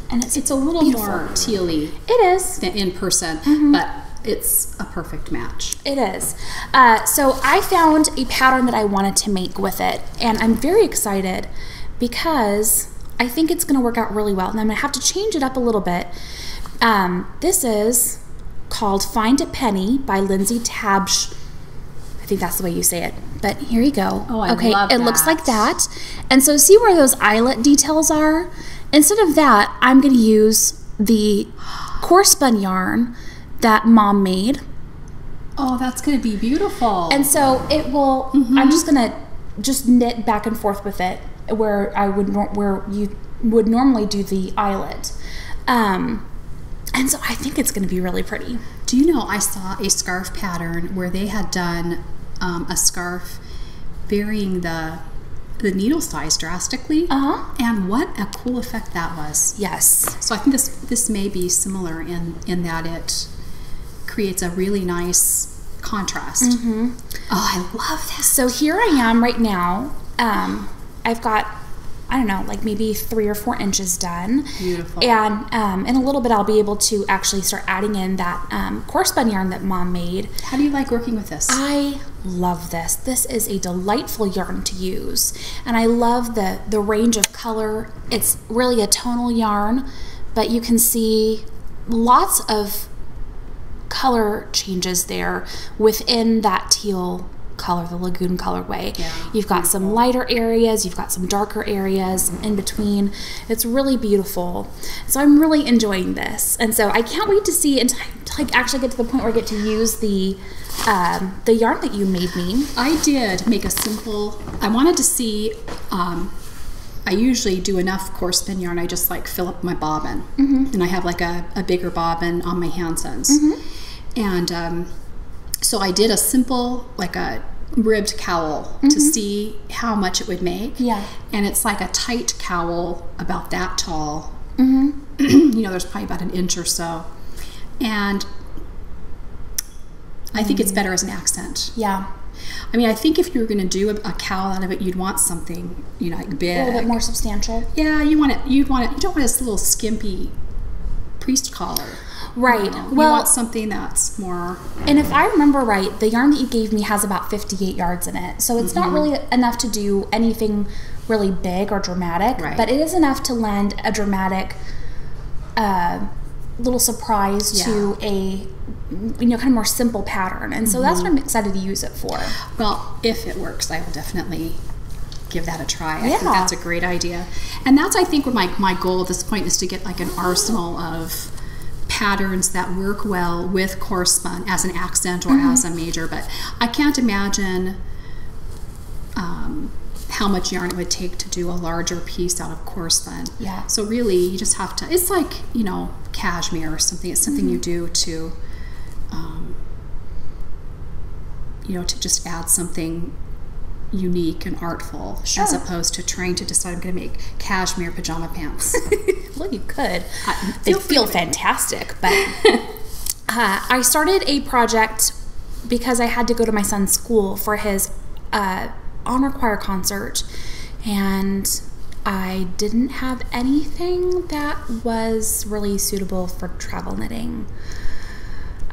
And it's a little more tealy. It is. Than in person, but it's a perfect match. It is. So I found a pattern that I wanted to make with it, and I'm very excited because I think it's going to work out really well. And I'm going to have to change it up a little bit. This is called Find a Penny by Lindsay Tabsch. I think that's the way you say it. But here you go. Oh, I love that. It looks like that. And so see where those eyelet details are? Instead of that, I'm going to use the core spun yarn that Mom made. Oh, that's going to be beautiful. And so it will, I'm just going to just knit back and forth with it where you would normally do the eyelet. And so I think it's going to be really pretty. Do you know, I saw a scarf pattern where they had done a scarf varying the needle size drastically. And what a cool effect that was. Yes. So I think this may be similar in that it creates a really nice contrast. Oh, I love that. So here I am right now. I've got, I don't know, like maybe 3 or 4 inches done. Beautiful. And in a little bit, I'll be able to actually start adding in that core spun yarn that Mom made. How do you like working with this? I love this. This is a delightful yarn to use. And I love the range of color. It's really a tonal yarn, but you can see lots of color changes there within that teal color, the Lagoon colorway. Yeah, you've got some lighter areas, you've got some darker areas in between. It's really beautiful. So I'm really enjoying this. And so I can't wait to see and to like actually get to the point where I get to use the yarn that you made me. I did make a simple, I wanted to see, I usually do enough core spin yarn, I just like fill up my bobbin. And I have like a bigger bobbin on my Hansons. And so I did a simple, like a ribbed cowl to see how much it would make. Yeah. And it's like a tight cowl about that tall. You know, there's probably about an inch or so. And I think it's better as an accent. Yeah. I mean, I think if you were going to do a cowl out of it, you'd want something, you know, like big. A little bit more substantial. Yeah, you want it. You don't want this little skimpy priest collar. Right. You know, Well, you want something that's more. and if I remember right, the yarn that you gave me has about 58 yards in it. So it's not really enough to do anything really big or dramatic, Right. but it is enough to lend a dramatic little surprise to a, you know, kind of more simple pattern. And so that's what I'm excited to use it for. Well, if it works, I will definitely give that a try. I Yeah. think that's a great idea. And that's, I think, what my goal at this point is to get like an arsenal of patterns that work well with coarse spun as an accent or as a major. But I can't imagine how much yarn it would take to do a larger piece out of coarse spun. Yeah. So really, you just have to, it's like, you know, cashmere or something. It's something you do to, you know, to just add something unique and artful, as opposed to trying to decide I'm going to make cashmere pajama pants. Well, you could. They feel fantastic, but I started a project because I had to go to my son's school for his honor choir concert, and I didn't have anything that was really suitable for travel knitting.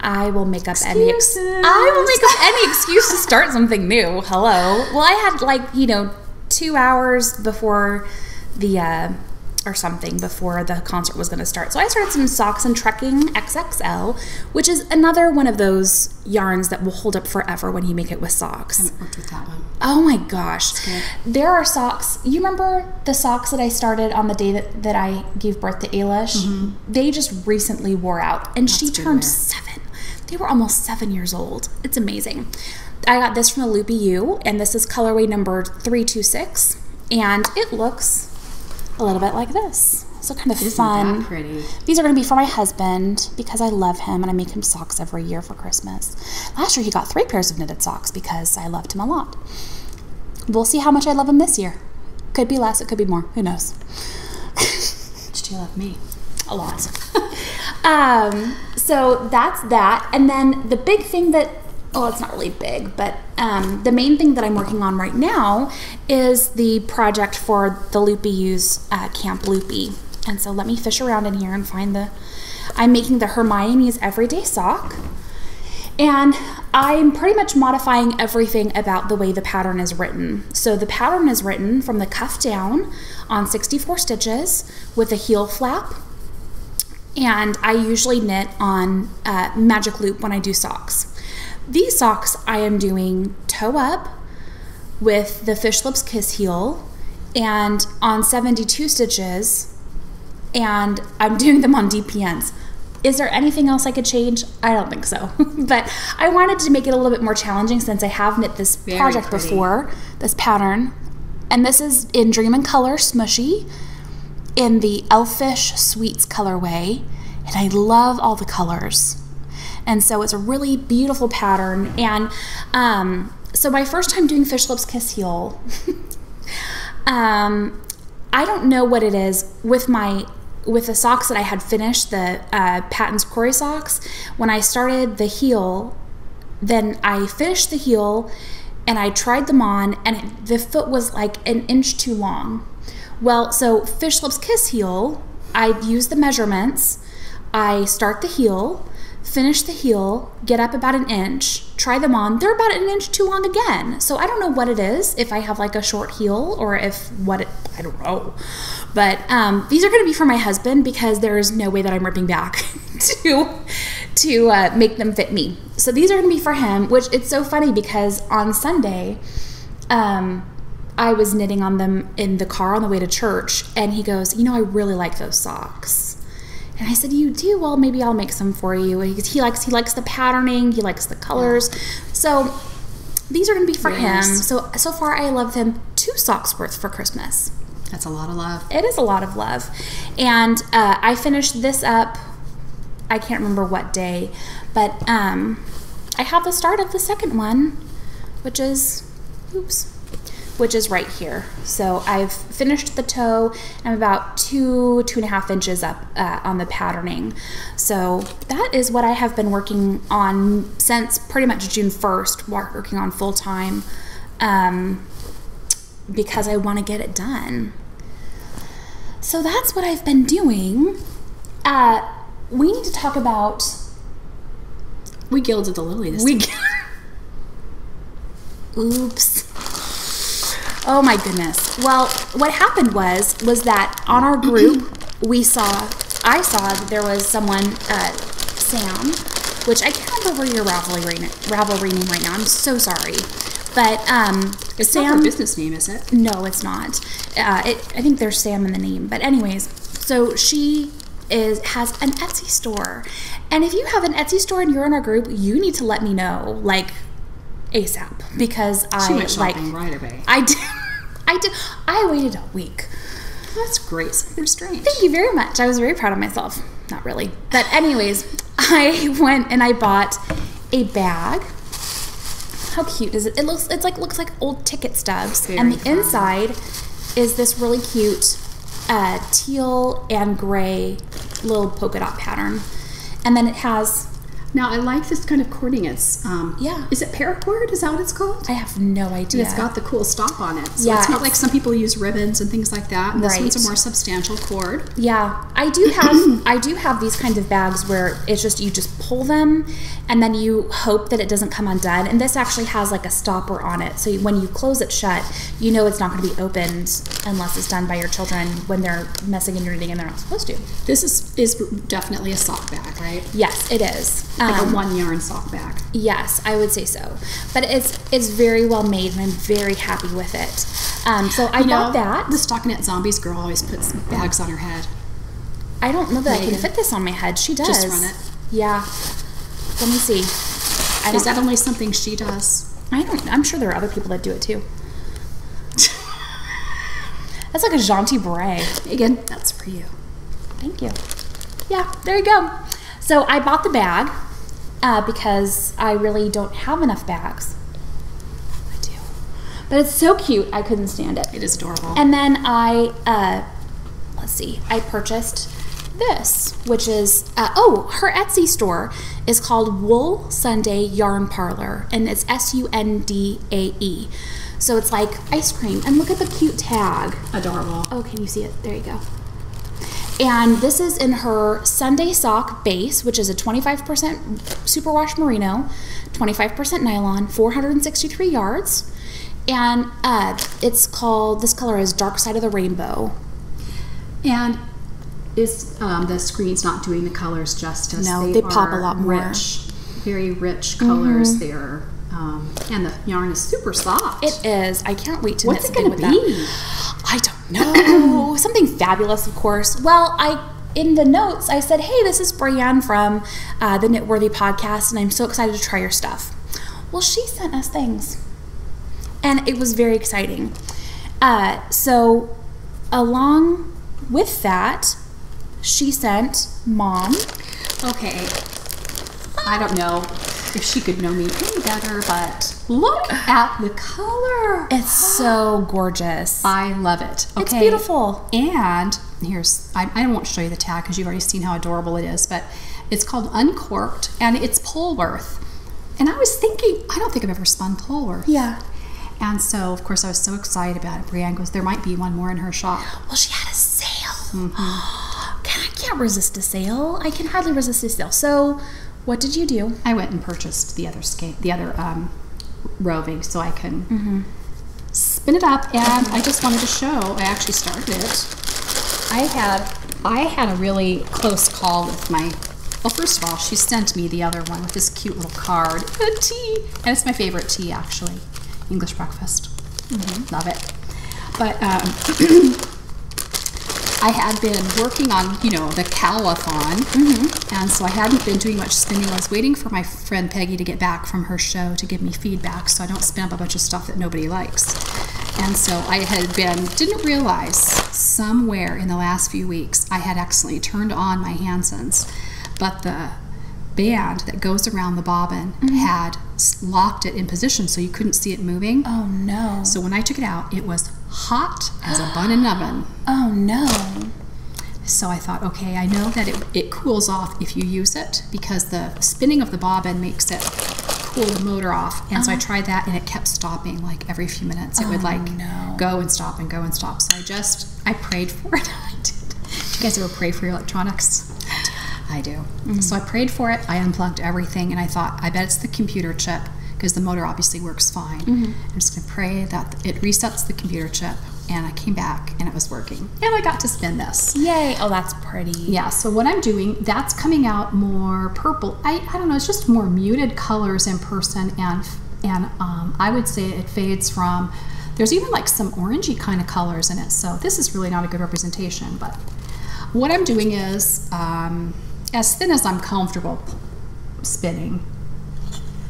I will make up any excuse to start something new. Hello. Well, I had like, you know, 2 hours before the or something before the concert was going to start. So I started some socks and trekking XXL, which is another one of those yarns that will hold up forever when you make it with socks. I haven't worked with that one. Oh my gosh. There are socks. You remember the socks that I started on the day that I gave birth to Ailish? They just recently wore out, and she turned 7. They were almost 7 years old. It's amazing. I got this from the Loopy U, and this is colorway number 326, and it looks a little bit like this. So kind of fun. Isn't that pretty? These are going to be for my husband because I love him and I make him socks every year for Christmas. Last year he got 3 pairs of knitted socks because I loved him a lot. We'll see how much I love him this year. Could be less, it could be more. Who knows? Do you love me? A lot. So that's that. And then the big thing that, well, it's not really big, but the main thing that I'm working on right now is the project for the Loopy U's Camp Loopy. And so let me fish around in here and find I'm making the Hermione's Everyday Sock. And I'm pretty much modifying everything about the way the pattern is written. So the pattern is written from the cuff down on 64 stitches with a heel flap. And I usually knit on magic loop when I do socks. These socks I am doing toe up with the Fish Lips Kiss heel and on 72 stitches, and I'm doing them on DPNs. Is there anything else I could change? I don't think so. But I wanted to make it a little bit more challenging since I have knit this project before, this pattern. And this is in Dream and Color Smushy in the Elfish Sweets colorway. And I love all the colors. And so it's a really beautiful pattern. And so my first time doing Fish Lips Kiss heel, I don't know what it is with the socks that I had finished, the Patton's Corey socks. When I started the heel, then I finished the heel and I tried them on, and the foot was like an inch too long. Well, so Fish Lips Kiss heel, I use the measurements, I start the heel, finish the heel, get up about an inch, try them on, they're about an inch too long again. So I don't know what it is, if I have like a short heel or if I don't know. But these are going to be for my husband because there is no way that I'm ripping back to make them fit me. So these are going to be for him, which it's so funny because on Sunday, I was knitting on them in the car on the way to church, and he goes, you know, I really like those socks. And I said, you do? Well, maybe I'll make some for you. And he likes the patterning, he likes the colors. So these are going to be for him. So far I love him 2 socks worth for Christmas. That's a lot of love. It is a lot of love. And I finished this up, I can't remember what day, but I have the start of the second one which is right here. So I've finished the toe. I'm about 2.5 inches up on the patterning. So that is what I have been working on since pretty much June 1st, working on full time, because I want to get it done. So that's what I've been doing. We need to talk about... We gilded the lily this week. Oops. Oh my goodness. Well, what happened was that on our group, I saw that there was someone, Sam, which I can't remember where you're Ravelry name right now. I'm so sorry. But it's Sam, not her business name, is it? No, it's not. I think there's Sam in the name. But anyways, so she has an Etsy store. And if you have an Etsy store and you're in our group, you need to let me know, like, ASAP, because she went shopping right away. I did. I waited a week. That's great. Super strange. Thank you very much. I was very proud of myself. Not really, but anyways, I went and I bought a bag. How cute is it? Looks like old ticket stubs, very and the fun. inside is this really cute teal and gray little polka dot pattern, and then it has. Now, I like this kind of cording. It's, yeah. Is it paracord? Is that what it's called? I have no idea. And it's got the cool stop on it. So yeah, it's not like some people use ribbons and things like that. And this right. one's a more substantial cord. Yeah. I do have these kinds of bags where it's just, you just pull them and then you hope that it doesn't come undone. And this actually has like a stopper on it. So when you close it shut, you know it's not going to be opened unless it's done by your children when they're messing and knitting and they're not supposed to. This is definitely a sock bag, right? Yes, it is. Like a one yarn sock bag. Yes, I would say so. But it's very well made, and I'm very happy with it. So I bought that. The Stockinette Zombies girl always puts bags on her head. I don't know that I can fit this on my head. She does. Just run it. Yeah. Let me see. Is that only something she does? I'm sure there are other people that do it too. That's like a jaunty beret. Megan, that's for you. Thank you. Yeah, there you go. So I bought the bag because I really don't have enough bags. I do. But it's so cute, I couldn't stand it. It is adorable. And then I purchased this, which is, her Etsy store is called Wool Sunday Yarn Parlor, and it's Sundae. So it's like ice cream. And look at the cute tag. Adorable. Oh, can you see it? There you go. And this is in her Sunday sock base, which is a 25% superwash merino, 25% nylon, 463 yards. And this color is Dark Side of the Rainbow. And is the screen's not doing the colors justice? No, they pop a lot more. Rich, very rich colors there. And the yarn is super soft. It is. I can't wait to knit What's it something going to with be? that. I don't know. Something fabulous, of course. Well, in the notes, I said, hey, this is Brianne from the Knitworthy Podcast, and I'm so excited to try your stuff. Well, she sent us things, and it was very exciting. So along with that, she sent Mom. Okay. I don't know if she could know me any better, but look at the color. It's so gorgeous. I love it. Okay. It's beautiful. And here's, I won't show you the tag because you've already seen how adorable it is, but it's called Uncorked, and it's Polworth. And I was thinking, I don't think I've ever spun Polworth. Yeah. And so, of course, I was so excited about it. Brianne goes, there might be one more in her shop. Well, she had a sale. I can't resist a sale. I can hardly resist a sale. So what did you do? I went and purchased the other roving so I can spin it up, and I just wanted to show. I actually started it. I had a really close call with my. Well, first of all, she sent me the other one with this cute little card, a tea, and it's my favorite tea actually, English breakfast. Love it. But I had been working on, the Cowl-a-thon, and so I hadn't been doing much spinning. I was waiting for my friend Peggy to get back from her show to give me feedback so I don't spin up a bunch of stuff that nobody likes. And so I didn't realize somewhere in the last few weeks I had accidentally turned on my Hansons, but the band that goes around the bobbin had locked it in position so you couldn't see it moving. Oh no. So when I took it out, it was hot as a bun in an oven. Oh no. So I thought, okay, I know that it cools off if you use it because the spinning of the bobbin makes it cool the motor off. And so I tried that and it kept stopping like every few minutes. It would like go and stop and go and stop. So I prayed for it. I did. Do you guys ever pray for your electronics? I do. So I prayed for it. I unplugged everything and I thought, I bet it's the computer chip because the motor obviously works fine. I'm just going to pray that it resets the computer chip. And I came back and it was working. And I got to spin this. Yay. Oh, that's pretty. Yeah, so what I'm doing, that's coming out more purple. I don't know, it's just more muted colors in person. And I would say it fades from, there's even like some orangey kind of colors in it. So this is really not a good representation. But what I'm doing is, as thin as I'm comfortable spinning,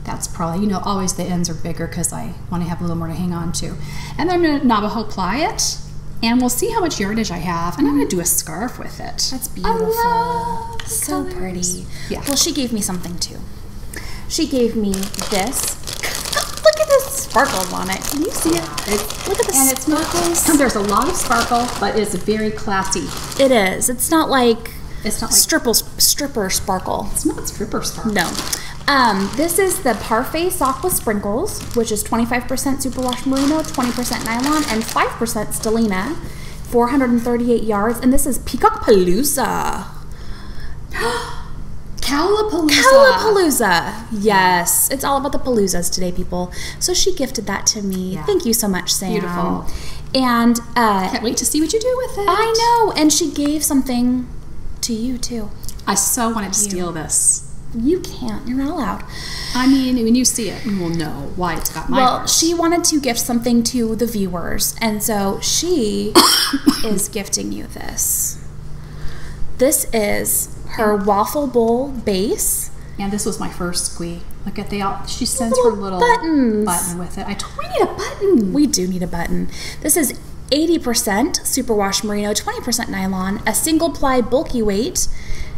that's probably, you know, always the ends are bigger because I want to have a little more to hang on to. And then I'm going to Navajo ply it, and we'll see how much yardage I have, and I'm going to do a scarf with it. That's beautiful. So pretty. Yeah. Well, she gave me something too. She gave me this. Look at the sparkles on it. Can you see it? Look at the sparkles. There's a lot of sparkle, but it's very classy. It is. It's not like stripper sparkle. It's not stripper sparkle. No. This is the Parfait Sock with Sprinkles, which is 25% superwash merino, 20% nylon, and 5% stellina, 438 yards, and this is Cowl-apalooza. Cowl-apalooza. Cowl-apalooza. Yes. It's all about the paloozas today, people. So she gifted that to me. Yeah. Thank you so much, Sam. Beautiful. And can't wait to see what you do with it. I know. And she gave something to you, too. I so wanted to steal this. You can't. You're not allowed. I mean, when you see it, you will know why it's got my heart. She wanted to gift something to the viewers, and so she is gifting you this. This is her waffle bowl base. And this was my first squee. Look at she sends her little button with it. We need a button. We do need a button. This is 80% superwash merino, 20% nylon, a single ply bulky weight.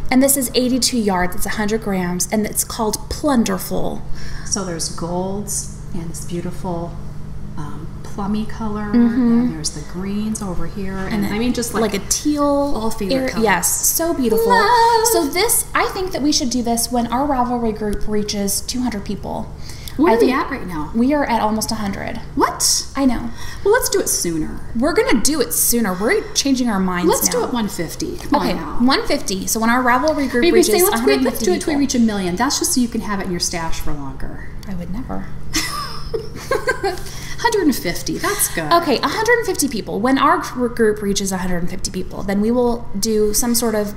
And this is 82 yards, it's 100 grams, and it's called Plunderful. So there's golds and this beautiful plummy color, and there's the greens over here, and I mean just like a teal. All favorite colors. Yes, so beautiful. Love. So this, I think that we should do this when our Ravelry group reaches 200 people. Where are we at right now? We are at almost 100. What? I know. Well, let's do it sooner. We're going to do it sooner. We're changing our minds Let's do it 150. Come on now. 150. So when our Ravelry group reaches 150 let's do it till we reach 1 million. That's just so you can have it in your stash for longer. I would never. 150. That's good. Okay, 150 people. When our group reaches 150 people, then we will do some sort of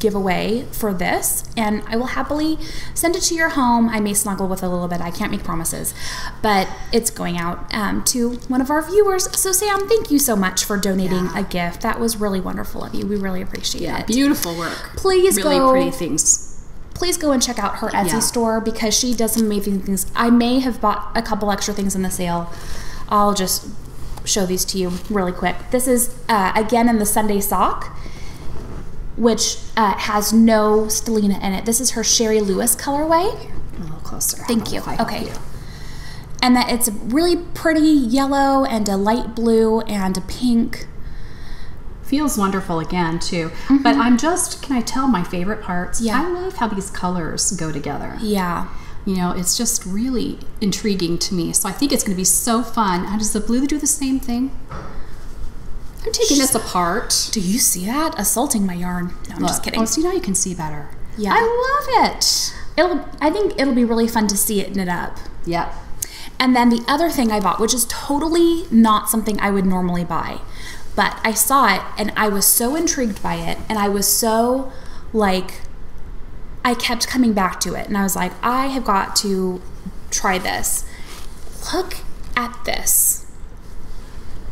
giveaway for this, and I will happily send it to your home. I may snuggle with it a little bit. I can't make promises, but it's going out to one of our viewers. So Sam, thank you so much for donating a gift. That was really wonderful of you. We really appreciate it. Beautiful work. Please really pretty things. Please go and check out her Etsy store because she does some amazing things. I may have bought a couple extra things in the sale. I'll just show these to you really quick. This is again in the Sunday sock, which has no stellina in it. This is her Sherry Lewis colorway. A little closer. Thank you. Okay. And that it's a really pretty yellow and a light blue and a pink. Feels wonderful again too. But can I tell my favorite parts? Yeah. I love how these colors go together. Yeah. You know, it's just really intriguing to me. So I think it's going to be so fun. Does the blue do the same thing? I'm taking this apart. Do you see that? Assaulting my yarn. No, I'm just kidding. Oh, see, now you can see better. Yeah. I love it. I think it'll be really fun to see it knit up. Yep. And then the other thing I bought, which is totally not something I would normally buy, but I saw it and I was so intrigued by it, and I was so I kept coming back to it, and I was like, I have got to try this. Look at this.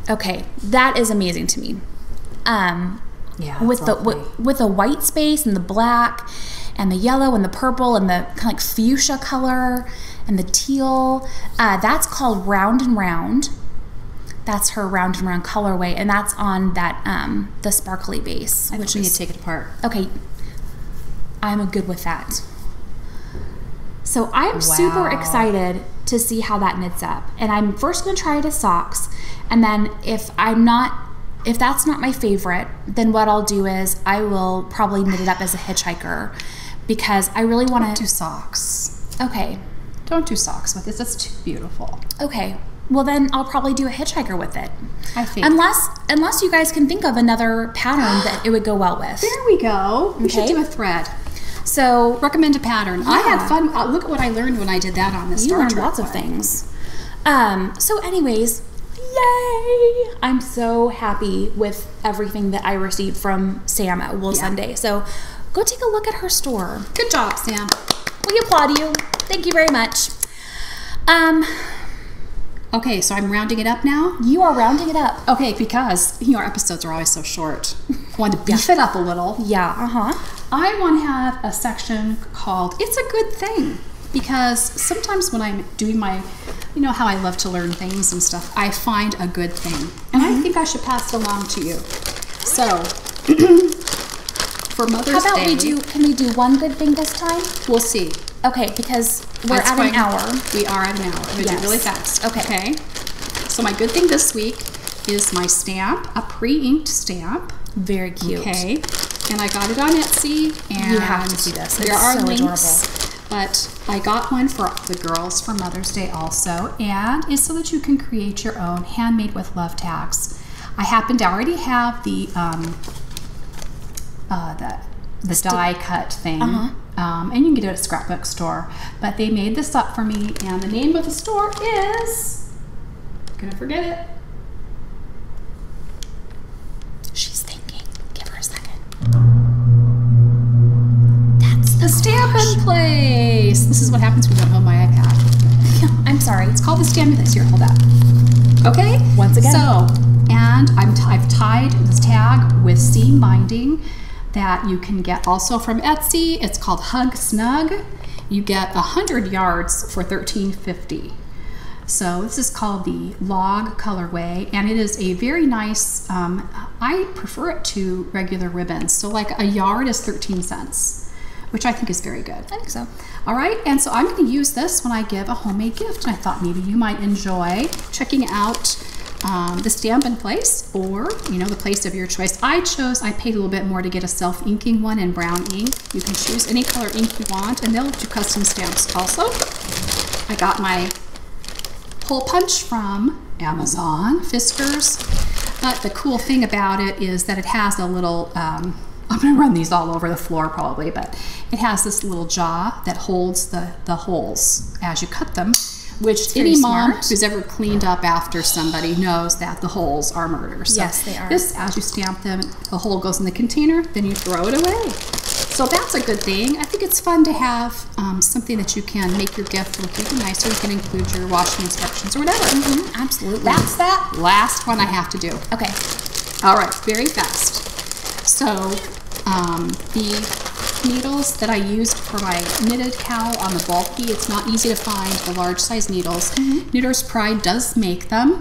Okay, that is amazing to me. With the white space and the black and the yellow and the purple and the kind of like fuchsia color and the teal. That's called Round and Round. That's her Round and Round colorway, and that's on that the sparkly base. I think we need to take it apart. Okay, I'm good with that. So I'm super excited to see how that knits up. And I'm first going to try it as socks. And then if that's not my favorite, then what I'll do is I will probably knit it up as a hitchhiker, because I really want to Don't do socks. Okay. Don't do socks with this. That's too beautiful. Okay. Well, then I'll probably do a hitchhiker with it. I think. Unless you guys can think of another pattern that it would go well with. There we go. We should Okay. do a thread. So Recommend a pattern. I Yeah. had fun. Look at what I learned when I did that on the you Star learned Trek lots of one. things. So anyways, yay! I'm so happy with everything that I received from Sam at Wool Sunday. So go take a look at her store. Good job, Sam. We applaud you. Thank you very much. Okay, so I'm rounding it up now. You are rounding it up. Okay, because our episodes are always so short. I wanted to beef it up a little. Yeah, I want to have a section called It's a Good Thing, because sometimes when I'm doing my, how I love to learn things and stuff, I find a good thing. And I think I should pass it along to you. So, for Mother's How about Day, can we do one good thing this time? we'll see. Okay, because we're at an hour. We are at an hour. We do Yes. really fast. Okay. So my good thing this week is my stamp, a pre-inked stamp. Very cute. Okay. And I got it on Etsy. And You have to see this. There It's are so links. adorable. But I got one for the girls for Mother's Day also. And it's so that you can create your own handmade with love tags. I happen to already have the die cut thing. And you can get it at a scrapbook store. But they made this up for me, and the name of the store is, I'm gonna forget it. She's thinking. Give her a second. That's The Stampin' Place. This is what happens when you don't hold my iPad. I'm sorry. It's called the Stampin' Place. Here, hold that. Okay. Once again. So, and I've tied this tag with seam binding that you can get also from Etsy. It's called Hug Snug. You get 100 yards for $13.50. So this is called the Log colorway, and it is a very nice, I prefer it to regular ribbons. So like a yard is 13 cents, which I think is very good. I think so. All right, and so I'm going to use this when I give a homemade gift, and I thought maybe you might enjoy checking out the Stampin' Place, or the place of your choice. I paid a little bit more to get a self-inking one in brown ink. You can choose any color ink you want, and they'll do custom stamps also. I got my hole punch from Amazon, Fiskars, but the cool thing about it is that it has a little, I'm going to run these all over the floor probably, but it has this little jaw that holds the holes as you cut them, which any mom smart. who's ever cleaned up after somebody knows that the holes are murder. So Yes, they are. This, as you stamp them, the hole goes in the container, then you throw it away. So that's a good thing. I think it's fun to have something that you can make your gift look even nicer. You can include your washing instructions or whatever. Absolutely. That's that last one I have to do. Okay. All right, very fast. So the needles that I used for my knitted cowl on the bulky, it's not easy to find the large size needles. Knitter's Pride does make them.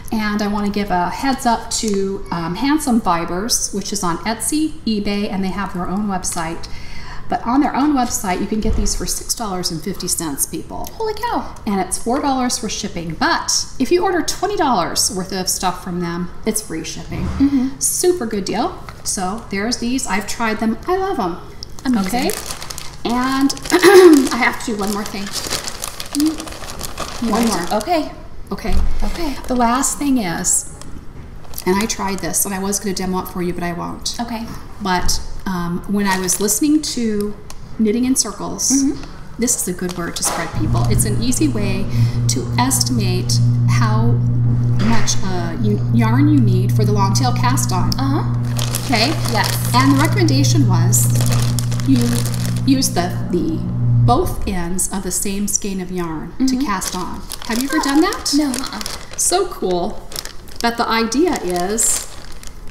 And I want to give a heads up to Handsome Fibers, which is on Etsy, eBay, and they have their own website. But on their own website, you can get these for $6.50, people. Holy cow. And it's $4 for shipping. But if you order $20 worth of stuff from them, it's free shipping. Super good deal. So there's these. I've tried them. I love them. Amazing. Okay. And I have to do one more thing. One more. Okay. Okay. Okay. The last thing is, and I tried this, and I was going to demo it for you, but I won't. Okay. But when I was listening to Knitting in Circles, this is a good word to spread people. It's an easy way to estimate how much yarn you need for the long tail cast on. Okay? Yes. And the recommendation was you use the both ends of the same skein of yarn to cast on. Have you ever done that? No. So cool. But the idea is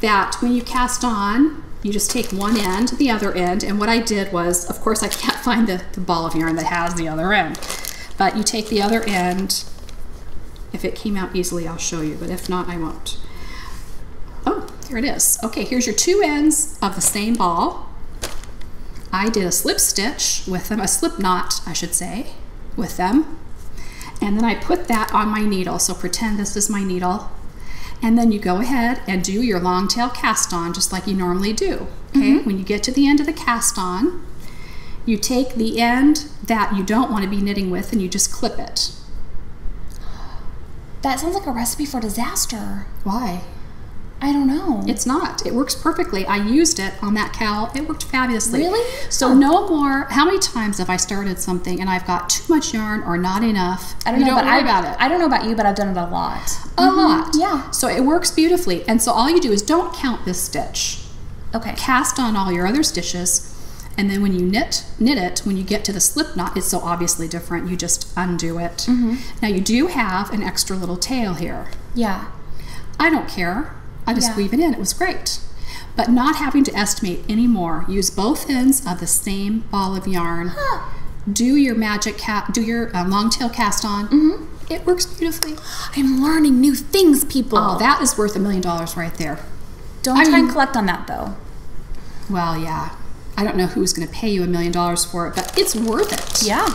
that when you cast on, you just take one end to the other end, and what I did was, of course I can't find the ball of yarn that has the other end, but you take the other end. If it came out easily, I'll show you, but if not, I won't. Oh, here it is. Okay, here's your two ends of the same ball. I did a slip stitch with them, a slip knot, I should say, with them. And then I put that on my needle. So pretend this is my needle. And then you go ahead and do your long tail cast on just like you normally do. Okay, when you get to the end of the cast on, you take the end that you don't want to be knitting with and you just clip it. That sounds like a recipe for disaster. Why? I don't know. It's not. It works perfectly. I used it on that cowl. It worked fabulously. Really? So no more. How many times have I started something and I've got too much yarn or not enough? I don't know, don't worry about it. I don't know about you, but I've done it a lot. A lot. Yeah. So it works beautifully. And so all you do is don't count this stitch. Okay. Cast on all your other stitches, and then when you knit it, when you get to the slip knot, it's so obviously different, you just undo it. Now you do have an extra little tail here. Yeah. I don't care. I just weave it in. It was great. But not having to estimate anymore. Use both ends of the same ball of yarn. Do your long tail cast on. It works beautifully. I'm learning new things, people. Oh, that is worth $1 million right there. Don't try and collect on that, though. Well, yeah. I don't know who's going to pay you $1 million for it, but it's worth it. Yeah.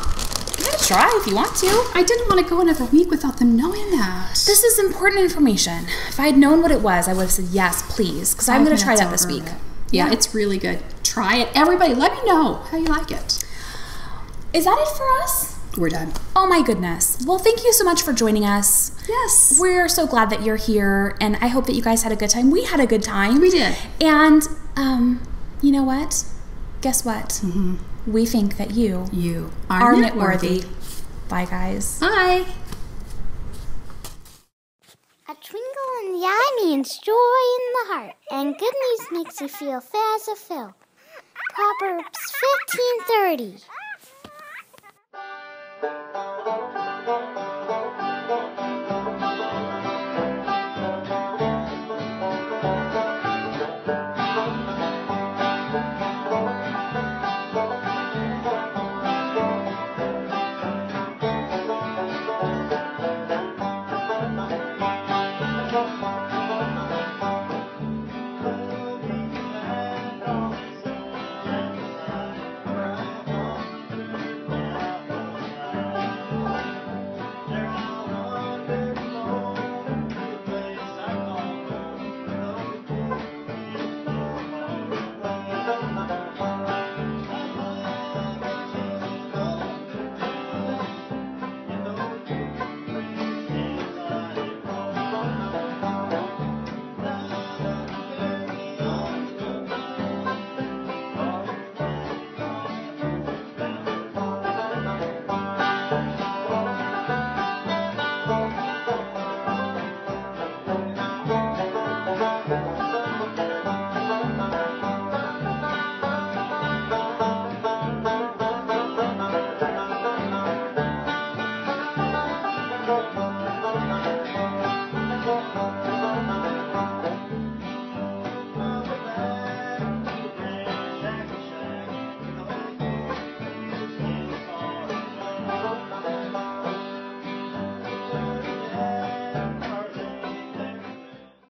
Give it a try if you want to. I didn't want to go another week without them knowing that. This is important information. If I had known what it was, I would have said, yes, please, because I'm going to try that this week. Yeah, it's really good. Try it. Everybody, let me know how you like it. Is that it for us? We're done. Oh, my goodness. Well, thank you so much for joining us. Yes. We're so glad that you're here, and I hope that you guys had a good time. We had a good time. We did. And you know what? Guess what? We think that you are knitworthy. Bye, guys. Bye. A twinkle in the eye means joy in the heart, and good news makes you feel fast as a fill. Proverbs 15:30.